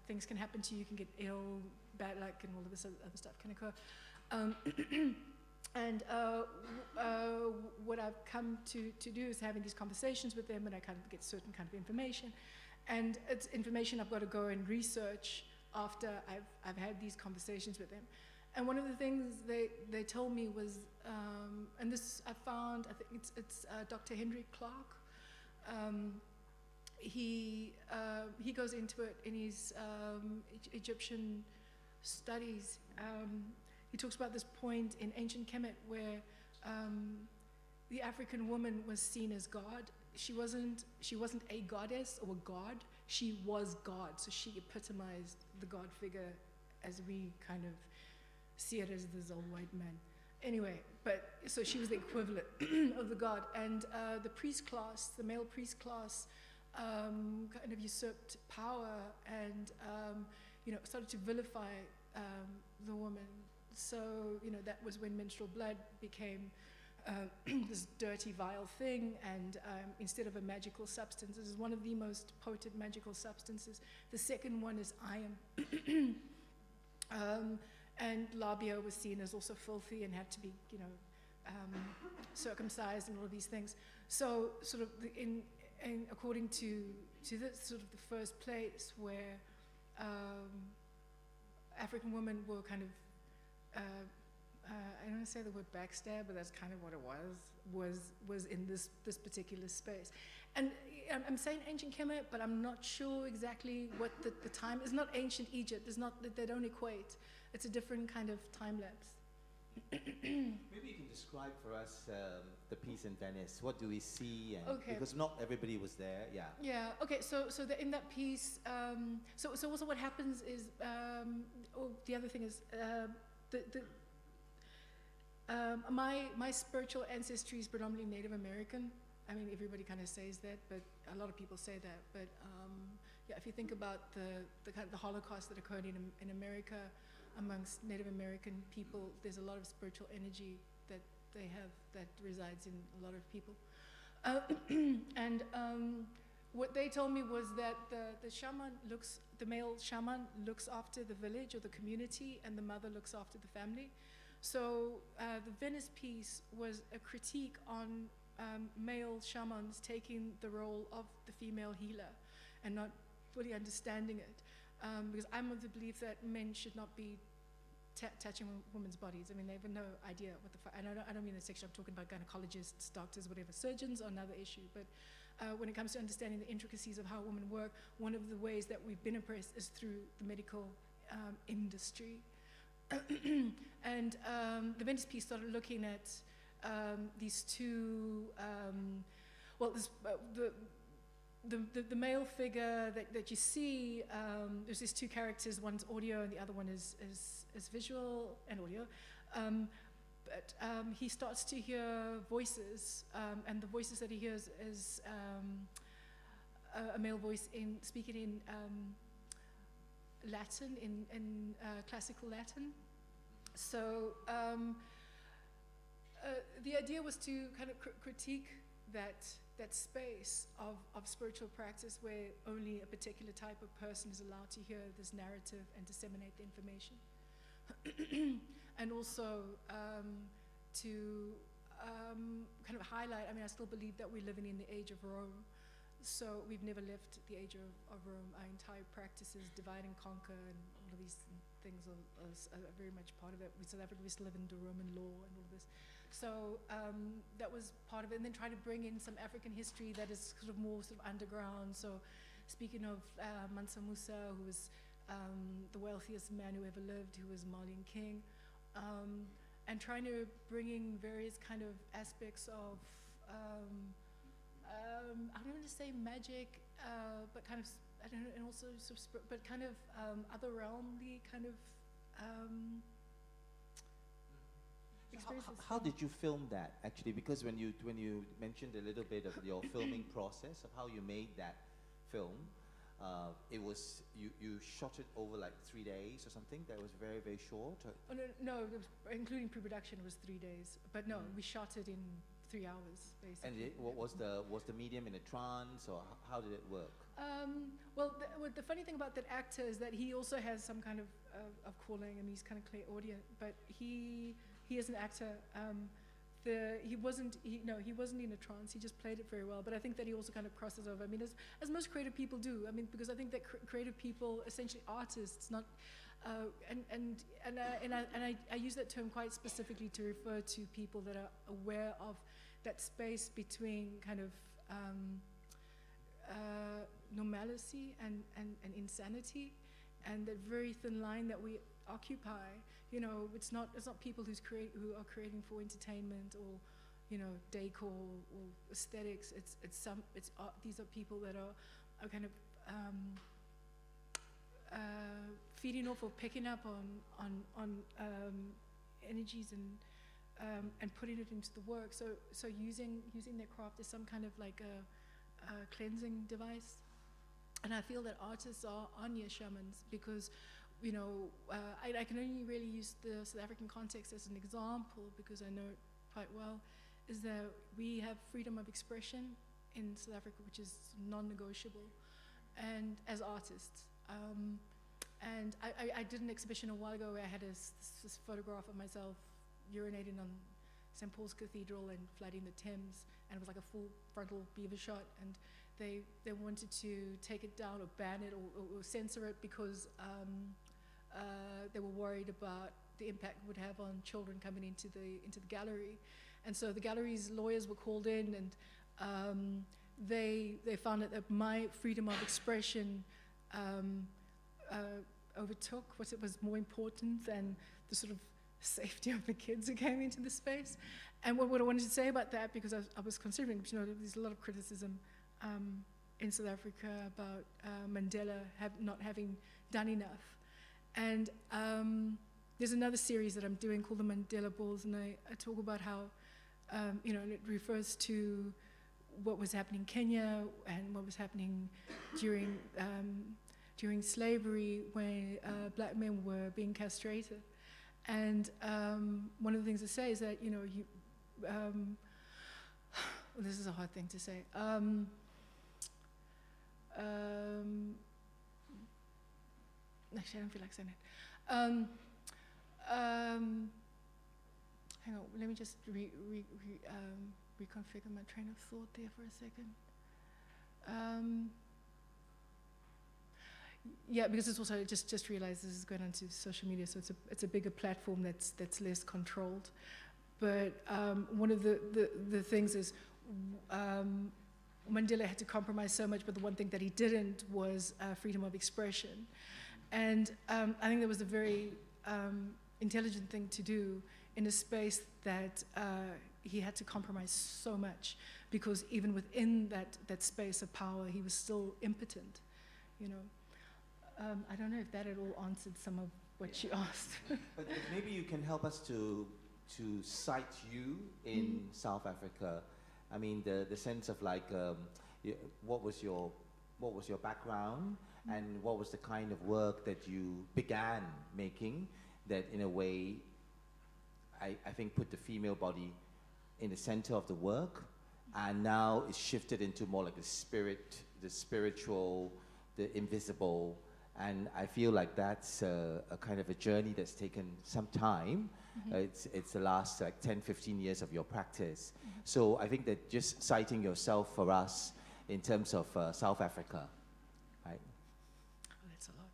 things can happen to you. You can get ill, bad luck, and all of this other stuff can occur. And what I've come to do is having these conversations with them, and I kind of get certain kind of information. And it's information I've got to go and research after I've had these conversations with them. And one of the things they told me was, and this I found, I think it's Dr. Henry Clark. He goes into it in his Egyptian studies. He talks about this point in ancient Kemet where the African woman was seen as God. She wasn't a goddess or a god. She was God. So she epitomized the God figure as we kind of see it as this old white man. Anyway, but so she was the equivalent of the god. And the priest class, the male priest class, kind of usurped power and you know, started to vilify the woman. So, you know, that was when menstrual blood became this dirty, vile thing, and instead of a magical substance, this is one of the most potent magical substances. The second one is iron. And labia was seen as also filthy and had to be, you know, circumcised and all of these things. So, sort of, in according to this sort of the first place where African women were kind of I don't want to say the word backstab, but that's kind of what it was in this particular space. And I'm saying ancient Kemet, but I'm not sure exactly what the time is. Not ancient Egypt. It's not, they don't equate. It's a different kind of time lapse. Maybe you can describe for us the piece in Venice. What do we see? And okay. Because not everybody was there. Yeah. Yeah. Okay. So in that piece, so also what happens is, the other thing is my spiritual ancestry is predominantly Native American. I mean, everybody kind of says that, but a lot of people say that. But yeah, if you think about the kind of the Holocaust that occurred in America amongst Native American people, there's a lot of spiritual energy that they have that resides in a lot of people. And what they told me was that the male shaman looks after the village or the community, and the mother looks after the family. So the Venice piece was a critique on male shamans taking the role of the female healer and not fully understanding it. Because I'm of the belief that men should not be touching women's bodies. I mean, they have no idea what the fuck. And I don't mean the section. I'm talking about gynecologists, doctors, whatever. Surgeons are another issue. But when it comes to understanding the intricacies of how women work, one of the ways that we've been oppressed is through the medical industry. And the Venice piece started looking at these two, the male figure that you see, there's these two characters, one's audio and the other one is visual and audio. But he starts to hear voices, and the voices that he hears is a male voice speaking in Latin, in classical Latin. So the idea was to kind of critique that space of spiritual practice where only a particular type of person is allowed to hear this narrative and disseminate the information. And also to kind of highlight, I mean, I still believe that we're living in the age of Rome. So we've never left the age of Rome. Our entire practices, divide and conquer, and all of these things are very much part of it. We South Africa, we still live in the Roman law and all of this. So that was part of it. And then try to bring in some African history that is sort of more sort of underground. So speaking of Mansa Musa, who was the wealthiest man who ever lived, who was Malian king, and trying to bring in various kind of aspects of I don't want to say magic, but kind of, I don't know, and also sort of but kind of other realmly kind of experiences. How did you film that, actually? Because when you mentioned a little bit of your filming process, of how you made that film, it was, you shot it over like 3 days or something? That was very, very short? Oh, no, it was, including pre-production, it was 3 days. But no, we shot it in 3 hours, basically. And what was the medium in a trance, or how did it work? Well, the funny thing about that actor is that he also has some kind of calling. I mean, he's kind of clairaudient, but he is an actor. He wasn't in a trance. He just played it very well. But I think that he also kind of crosses over. I mean, as most creative people do. I mean, because I think that creative people, essentially artists, not. I use that term quite specifically to refer to people that are aware of that space between kind of normalcy and insanity, and that very thin line that we occupy. You know, it's not people who are creating for entertainment or, you know, decor or aesthetics. These are people that are kind of feeding off or picking up on energies and putting it into the work. So using their craft as some kind of like a cleansing device. And I feel that artists are near shamans because, you know, I can only really use the South African context as an example because I know it quite well, is that we have freedom of expression in South Africa, which is non-negotiable, and as artists. And I did an exhibition a while ago where I had this photograph of myself urinating on St. Paul's Cathedral and flooding the Thames, and it was like a full frontal beaver shot, and they wanted to take it down or ban it or censor it because they were worried about the impact it would have on children coming into the gallery. And so the gallery's lawyers were called in, and they found that my freedom of expression overtook what it was more important than the sort of safety of the kids who came into the space. And what I wanted to say about that, because I was considering, you know, there's a lot of criticism in South Africa about Mandela not having done enough. And there's another series that I'm doing called the Mandela Balls, and I talk about how, you know, it refers to what was happening in Kenya and what was happening during slavery, when black men were being castrated. And one of the things I say is that, you know, this is a hard thing to say. Actually, I don't feel like saying it. Hang on, let me just reconfigure my train of thought there for a second. Yeah, because it's also just realized this is going onto social media, so it's a bigger platform that's less controlled. But one of the things is Mandela had to compromise so much, but the one thing that he didn't was freedom of expression. And I think that was a very intelligent thing to do in a space that he had to compromise so much, because even within that space of power, he was still impotent, you know. I don't know if that at all answered some of what you asked. But maybe you can help us to cite you in South Africa. I mean, the sense of like, what was your background, and what was the kind of work that you began making that in a way, I think put the female body in the center of the work, and now it's shifted into more like the spirit, the spiritual, the invisible, and I feel like that's a kind of a journey that's taken some time. It's the last like 10, 15 years of your practice. So I think that just citing yourself for us in terms of South Africa, right? Oh, that's a lot.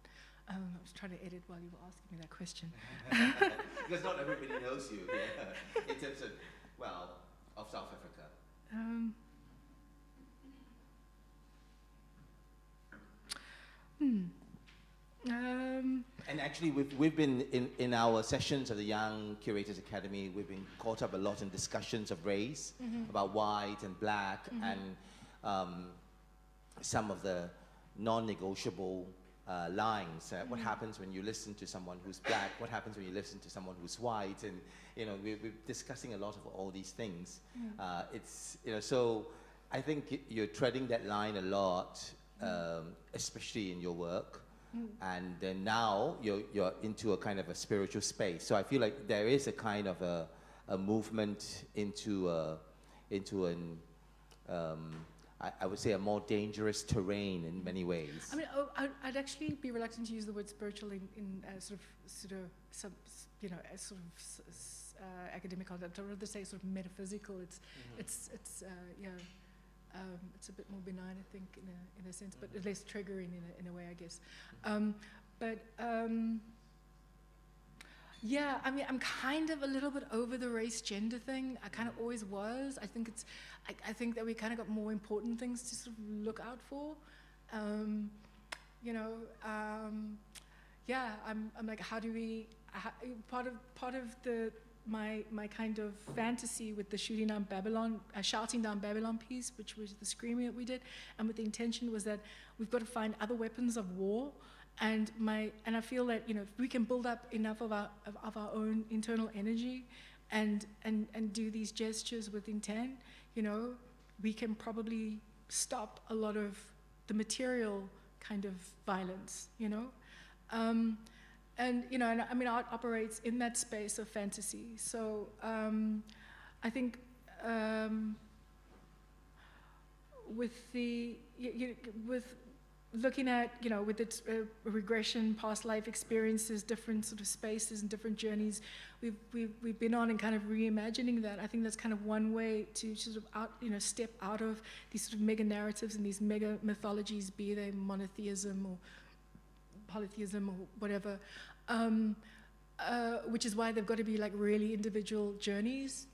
I was trying to edit while you were asking me that question. Because not everybody knows you in terms of, well, of South Africa. And actually, we've been in our sessions of the Young Curators Academy, we've been caught up a lot in discussions of race, about white and black, and some of the non-negotiable lines. What happens when you listen to someone who's black? What happens when you listen to someone who's white? And you know, we're discussing a lot of all these things. It's, you know, so I think you're treading that line a lot, especially in your work. And then now you're into a kind of a spiritual space. So I feel like there is a kind of a movement into an I would say a more dangerous terrain in many ways. I mean, I'd actually be reluctant to use the word spiritual in sort of some, you know, as sort of academic concept. I'd rather say sort of metaphysical. It's a bit more benign, I think, in a sense, but less triggering in a way, I guess. Yeah, I mean, I'm kind of a little bit over the race-gender thing. I kind of always was. I think that we kind of got more important things to sort of look out for. You know, yeah, I'm like, how do we? Part of my kind of fantasy with the shouting down Babylon piece, which was the screaming that we did, and with the intention was that we've got to find other weapons of war, and I feel that, you know, if we can build up enough of our own internal energy, and do these gestures with intent, you know, we can probably stop a lot of the material kind of violence, you know. And, you know, and I mean, art operates in that space of fantasy. So I think with looking at, you know, with its regression, past life experiences, different sort of spaces and different journeys we've been on, and kind of reimagining that. I think that's kind of one way to sort of step out of these sort of mega narratives and these mega mythologies, be they monotheism or polytheism or whatever, which is why they've got to be like really individual journeys.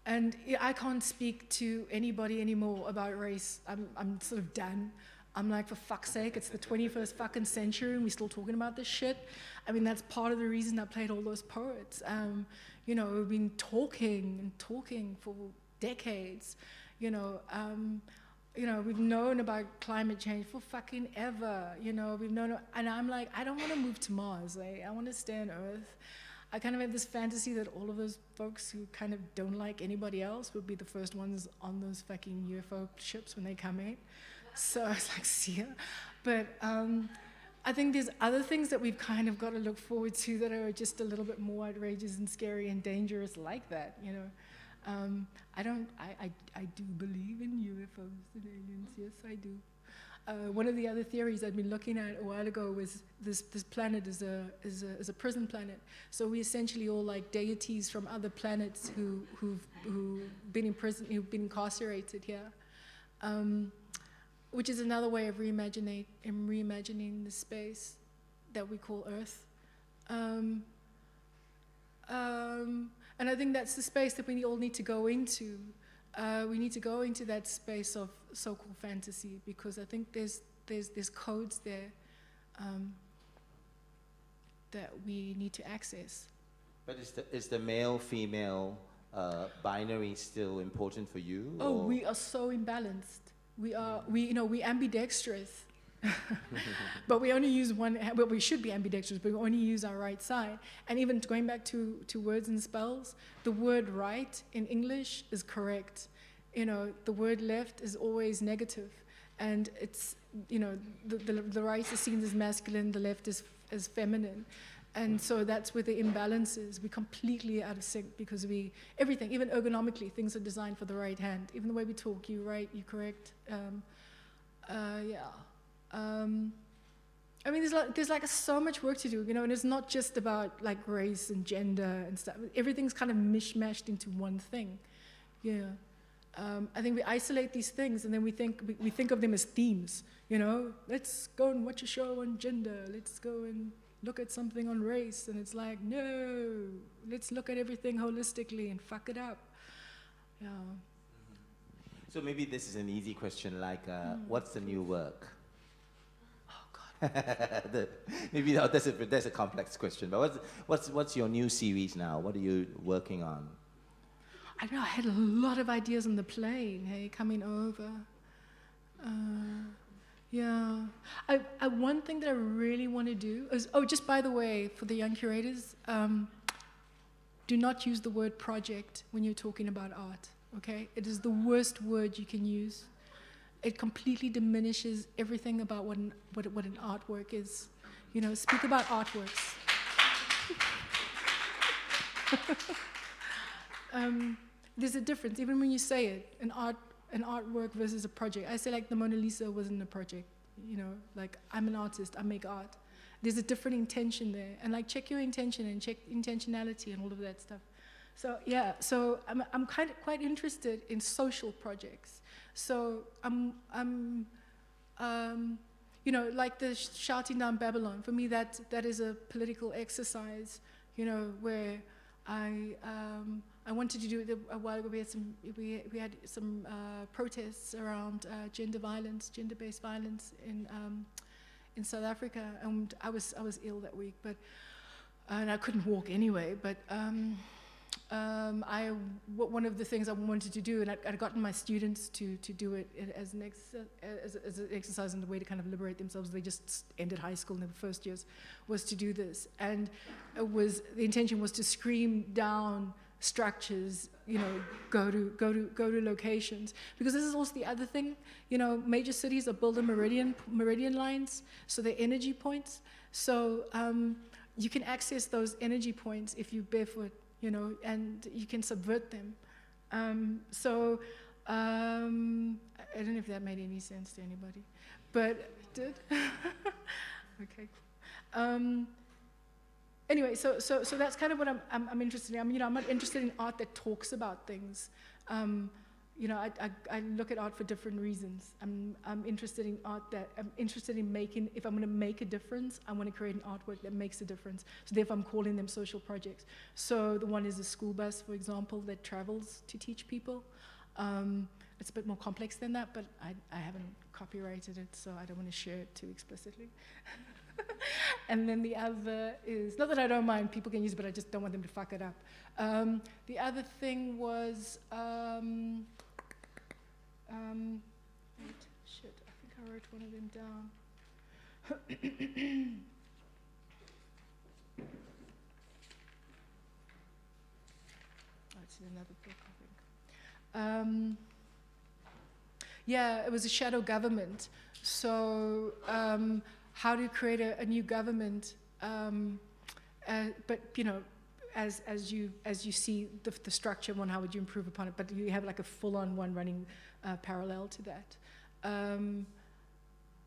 And I can't speak to anybody anymore about race. I'm sort of done. I'm like, for fuck's sake, it's the 21st fucking century and we're still talking about this shit. I mean, that's part of the reason I played all those poets. You know, we've been talking for decades. You know, we've known about climate change for fucking ever. You know, we've known, and I'm like, I don't want to move to Mars. I want to stay on Earth. I kind of have this fantasy that all of those folks who kind of don't like anybody else would be the first ones on those fucking UFO ships when they come in. So I was like, see ya. But I think there's other things that we've kind of got to look forward to that are just a little bit more outrageous and scary and dangerous like that, you know. I do believe in UFOs and aliens, yes, I do. One of the other theories I'd been looking at a while ago was this planet is a prison planet. So we essentially all like deities from other planets who've been in prison, who've been incarcerated here. which is another way of reimagining the space that we call Earth. And I think that's the space that we all need to go into. We need to go into that space of so-called fantasy, because I think there's codes there that we need to access. But is the male-female binary still important for you? Oh, or? we are so imbalanced. We ambidextrous. But we only use one, well, we should be ambidextrous, but we only use our right side. And even going back to words and spells, the word right in English is correct. The word left is always negative. And it's, the right is seen as masculine, the left is feminine. And so that's where the imbalance is. We're completely out of sync because everything, even ergonomically, things are designed for the right hand. Even the way we talk, you right, you correct. I mean, there's so much work to do, and it's not just about like race and gender and stuff. Everything's kind of mishmashed into one thing. Yeah. I think we isolate these things and then we think of them as themes. Let's go and watch a show on gender. Let's go and look at something on race. And it's like, no, let's look at everything holistically and fuck it up. Yeah. So maybe this is an easy question, like, what's the new work? Oh God. Maybe that's a complex question. But what's your new series now? What are you working on? I don't know. I had a lot of ideas on the plane. Hey, coming over. Yeah. One thing that I really want to do is, just by the way, for the young curators, do not use the word project when you're talking about art. Okay, it is the worst word you can use. It completely diminishes everything about what an artwork is. Speak about artworks. There's a difference, even when you say it, an artwork versus a project. I say like the Mona Lisa wasn't a project. Like I'm an artist, I make art. There's a different intention there, and like check your intention and check intentionality and all of that stuff. So yeah, I'm quite interested in social projects. So I'm like the shouting down Babylon. For me, that is a political exercise. Where I wanted to do it a while ago. We had some protests around gender-based violence in South Africa, and I was ill that week, and I couldn't walk anyway. But one of the things I wanted to do, and I'd gotten my students to do it as an exercise and a way to kind of liberate themselves. They just ended high school in their first years, was to do this, and the intention was to scream down structures, go to locations, because this is also the other thing. Major cities are built on meridian lines, so they're energy points. So you can access those energy points if you barefoot. And you can subvert them. I don't know if that made any sense to anybody, but it did. Okay. Anyway, so that's kind of what I'm interested in. I'm not interested in art that talks about things. I look at art for different reasons. I'm interested in art I'm interested in making. If I'm going to make a difference, I want to create an artwork that makes a difference. So therefore, I'm calling them social projects. So the one is a school bus, for example, that travels to teach people. It's a bit more complex than that, but I haven't copyrighted it, so I don't want to share it too explicitly. And then the other is, not that I don't mind, people can use it, but I just don't want them to fuck it up. The other thing was, wait, shit, I think I wrote one of them down. It's in another book, I think. Yeah, it was a shadow government. So how to create a new government, but as you see the structure one, how would you improve upon it? But you have like a full-on one running parallel to that.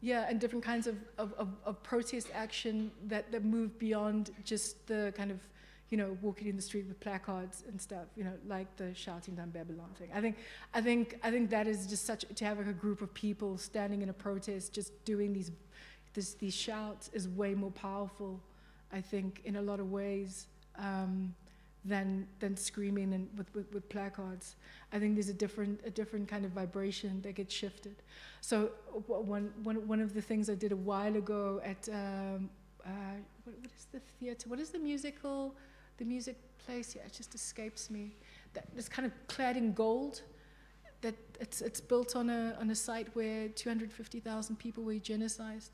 Yeah, and different kinds of protest action that move beyond just the kind of, you know, walking in the street with placards and stuff, you know, like the shouting down Babylon thing. I think that is just such, to have like a group of people standing in a protest, just doing these shouts is way more powerful, I think, in a lot of ways, than screaming and with placards. I think there's a different kind of vibration that gets shifted. So one of the things I did a while ago at what is the theater? What is the music place? Yeah, it just escapes me. That it's kind of clad in gold. That it's built on a site where 250,000 people were genocided.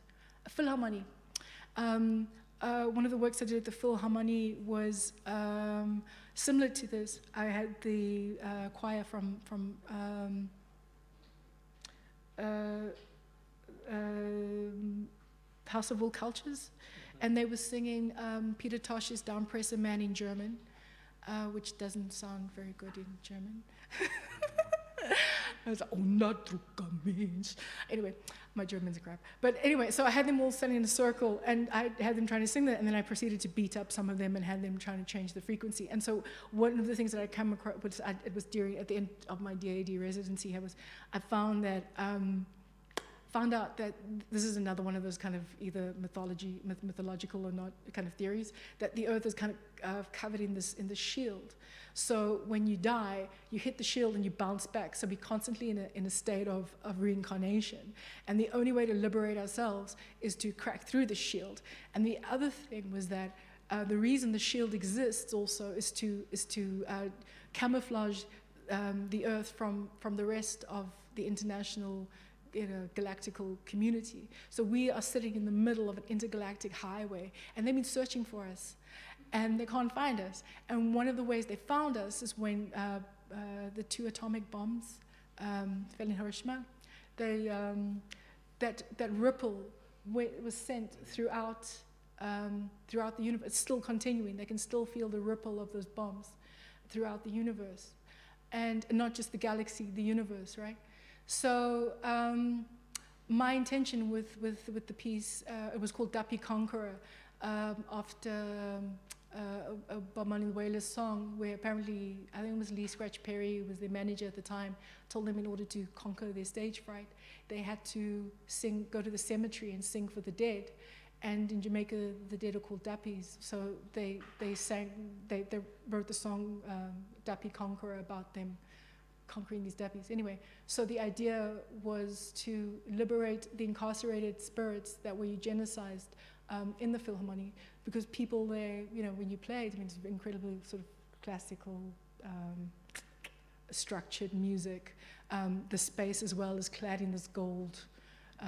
A Philharmonie. One of the works I did at the Philharmonie was similar to this. I had the choir from House of All Cultures, and they were singing Peter Tosh's Downpresser Man in German, which doesn't sound very good in German. I was like, oh, not Drucker Mensch. Anyway, my German's a crap. But anyway, so I had them all standing in a circle, and I had them trying to sing that, and then I proceeded to beat up some of them and had them trying to change the frequency. And so one of the things that I come across, it was at the end of my DAD residency, I found out that this is another one of those kind of either mythological or not kind of theories, that the earth is kind of covered in this shield. So when you die, you hit the shield and you bounce back. So we're constantly in a state of reincarnation. And the only way to liberate ourselves is to crack through the shield. And the other thing was that the reason the shield exists also is to camouflage the earth from the rest of the international galactical community. So we are sitting in the middle of an intergalactic highway, and they've been searching for us, and they can't find us. And one of the ways they found us is when the 2 atomic bombs fell in Hiroshima. That ripple was sent throughout the universe. It's still continuing. They can still feel the ripple of those bombs throughout the universe, and not just the galaxy, the universe, right? So my intention with the piece, it was called Dappy Conqueror, after a Bob Marley and the Wailers song, where apparently, I think it was Lee Scratch Perry, who was their manager at the time, told them in order to conquer their stage fright, they had to go to the cemetery and sing for the dead. And in Jamaica, the dead are called Dappies. So they wrote the song Dappy Conqueror about them conquering these Dappies. Anyway, so the idea was to liberate the incarcerated spirits that were eugenicized in the Philharmonie, because people there, you know, when you played, I mean, it's incredibly sort of classical, structured music. The space as well is clad in this gold,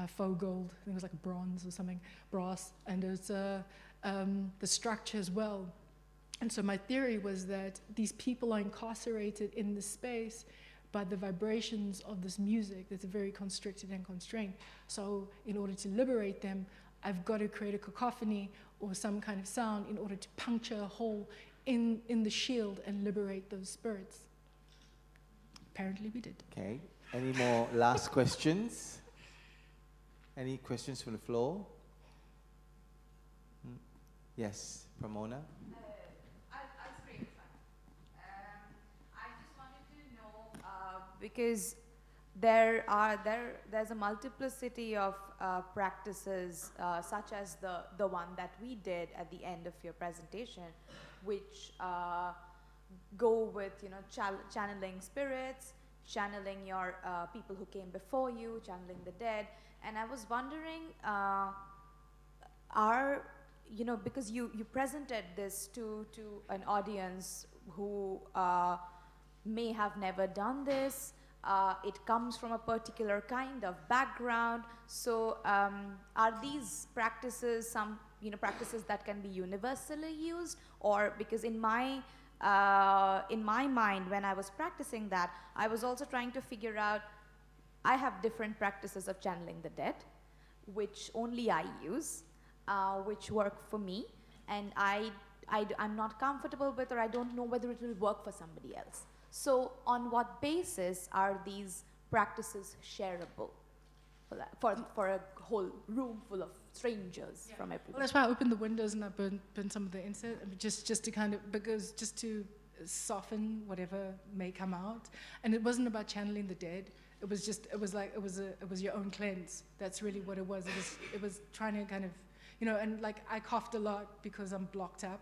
faux gold. I think it was like bronze or something, brass, and it's the structure as well. And so my theory was that these people are incarcerated in this space by the vibrations of this music that's very constricted and constrained. So in order to liberate them, I've got to create a cacophony or some kind of sound in order to puncture a hole in the shield and liberate those spirits. Apparently we did. Okay. Any more last questions? Any questions from the floor? Yes, Pramona? Because there's a multiplicity of practices, such as the one that we did at the end of your presentation, which go with, you know, channeling spirits, channeling your people who came before you, channeling the dead. And I was wondering, you know, because you presented this to an audience who may have never done this. It comes from a particular kind of background. So are these practices some, you know, practices that can be universally used? Or because in my mind, when I was practicing that, I was also trying to figure out, I have different practices of channeling the dead, which only I use, which work for me, and I'm not comfortable with, or I don't know whether it will work for somebody else. So on what basis are these practices shareable for a whole room full of strangers from Well, everywhere. that's why I opened the windows and I burned some of the insert, just to kind of, because just to soften whatever may come out. And it wasn't about channeling the dead. It was just, it was your own cleanse. That's really what it was. It was trying to kind of, you know, and like I coughed a lot because I'm blocked up.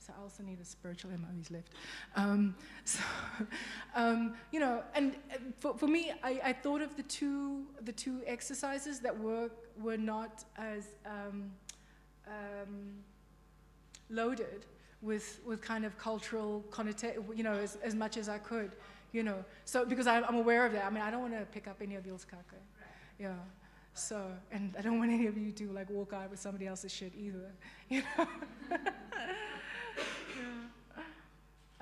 So I also need a spiritual MOEs left. You know, and for me, I thought of the two exercises that were not as loaded with kind of cultural connotation, you know, as much as I could, you know. So because I'm aware of that. I mean, I don't want to pick up any of the Kake. Yeah. So, and I don't want any of you to like walk out with somebody else's shit either, you know.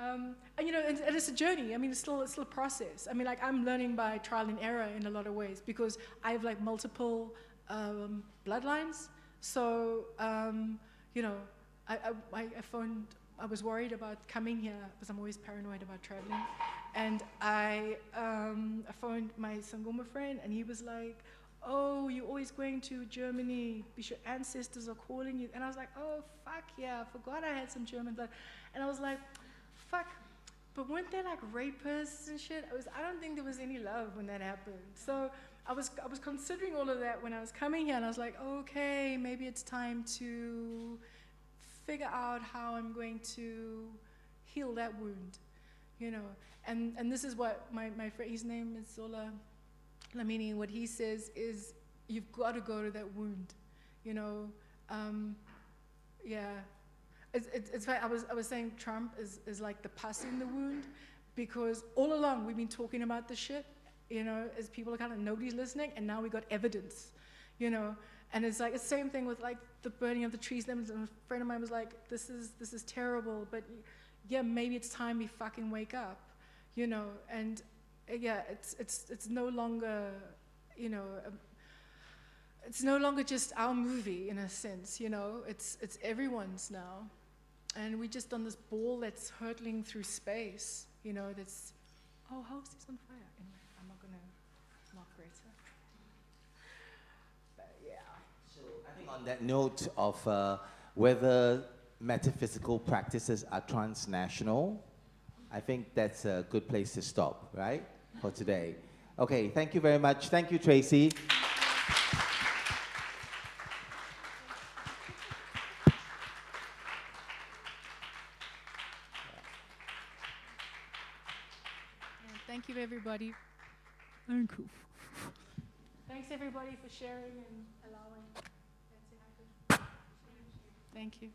And you know, and it's a journey. I mean, it's still a process. I mean, like I'm learning by trial and error in a lot of ways because I have like multiple bloodlines. So you know, I was worried about coming here because I'm always paranoid about traveling, and I phoned my Sangoma friend, and he was like, "Oh, you're always going to Germany because your ancestors are calling you." And I was like, "Oh, fuck yeah, I forgot I had some German blood." And I was like, fuck, but weren't they like rapists and shit? I don't think there was any love when that happened. So I was considering all of that when I was coming here, and I was like, okay, maybe it's time to figure out how I'm going to heal that wound, you know. And this is what my friend, his name is Zola Lamini, what he says is, you've got to go to that wound, you know. Yeah. It's funny, I was saying Trump is like the pus in the wound, because all along we've been talking about the shit, you know, as people are kind of, nobody's listening, and now we got evidence, you know. And it's like the same thing with like the burning of the trees. And a friend of mine was like, this is terrible, but yeah, maybe it's time we fucking wake up, you know. And yeah, it's no longer, you know, it's no longer just our movie in a sense, you know. It's everyone's now. And we're just on this ball that's hurtling through space, you know, that's, oh, how is this on fire? Anyway, I'm not going to mark greater. But yeah. So I think on that note of whether metaphysical practices are transnational, I think that's a good place to stop, right, for today. Okay, thank you very much. Thank you, Tracey. Thank you, everybody. Thank you. Thanks, everybody, for sharing and allowing that to happen. Thank you.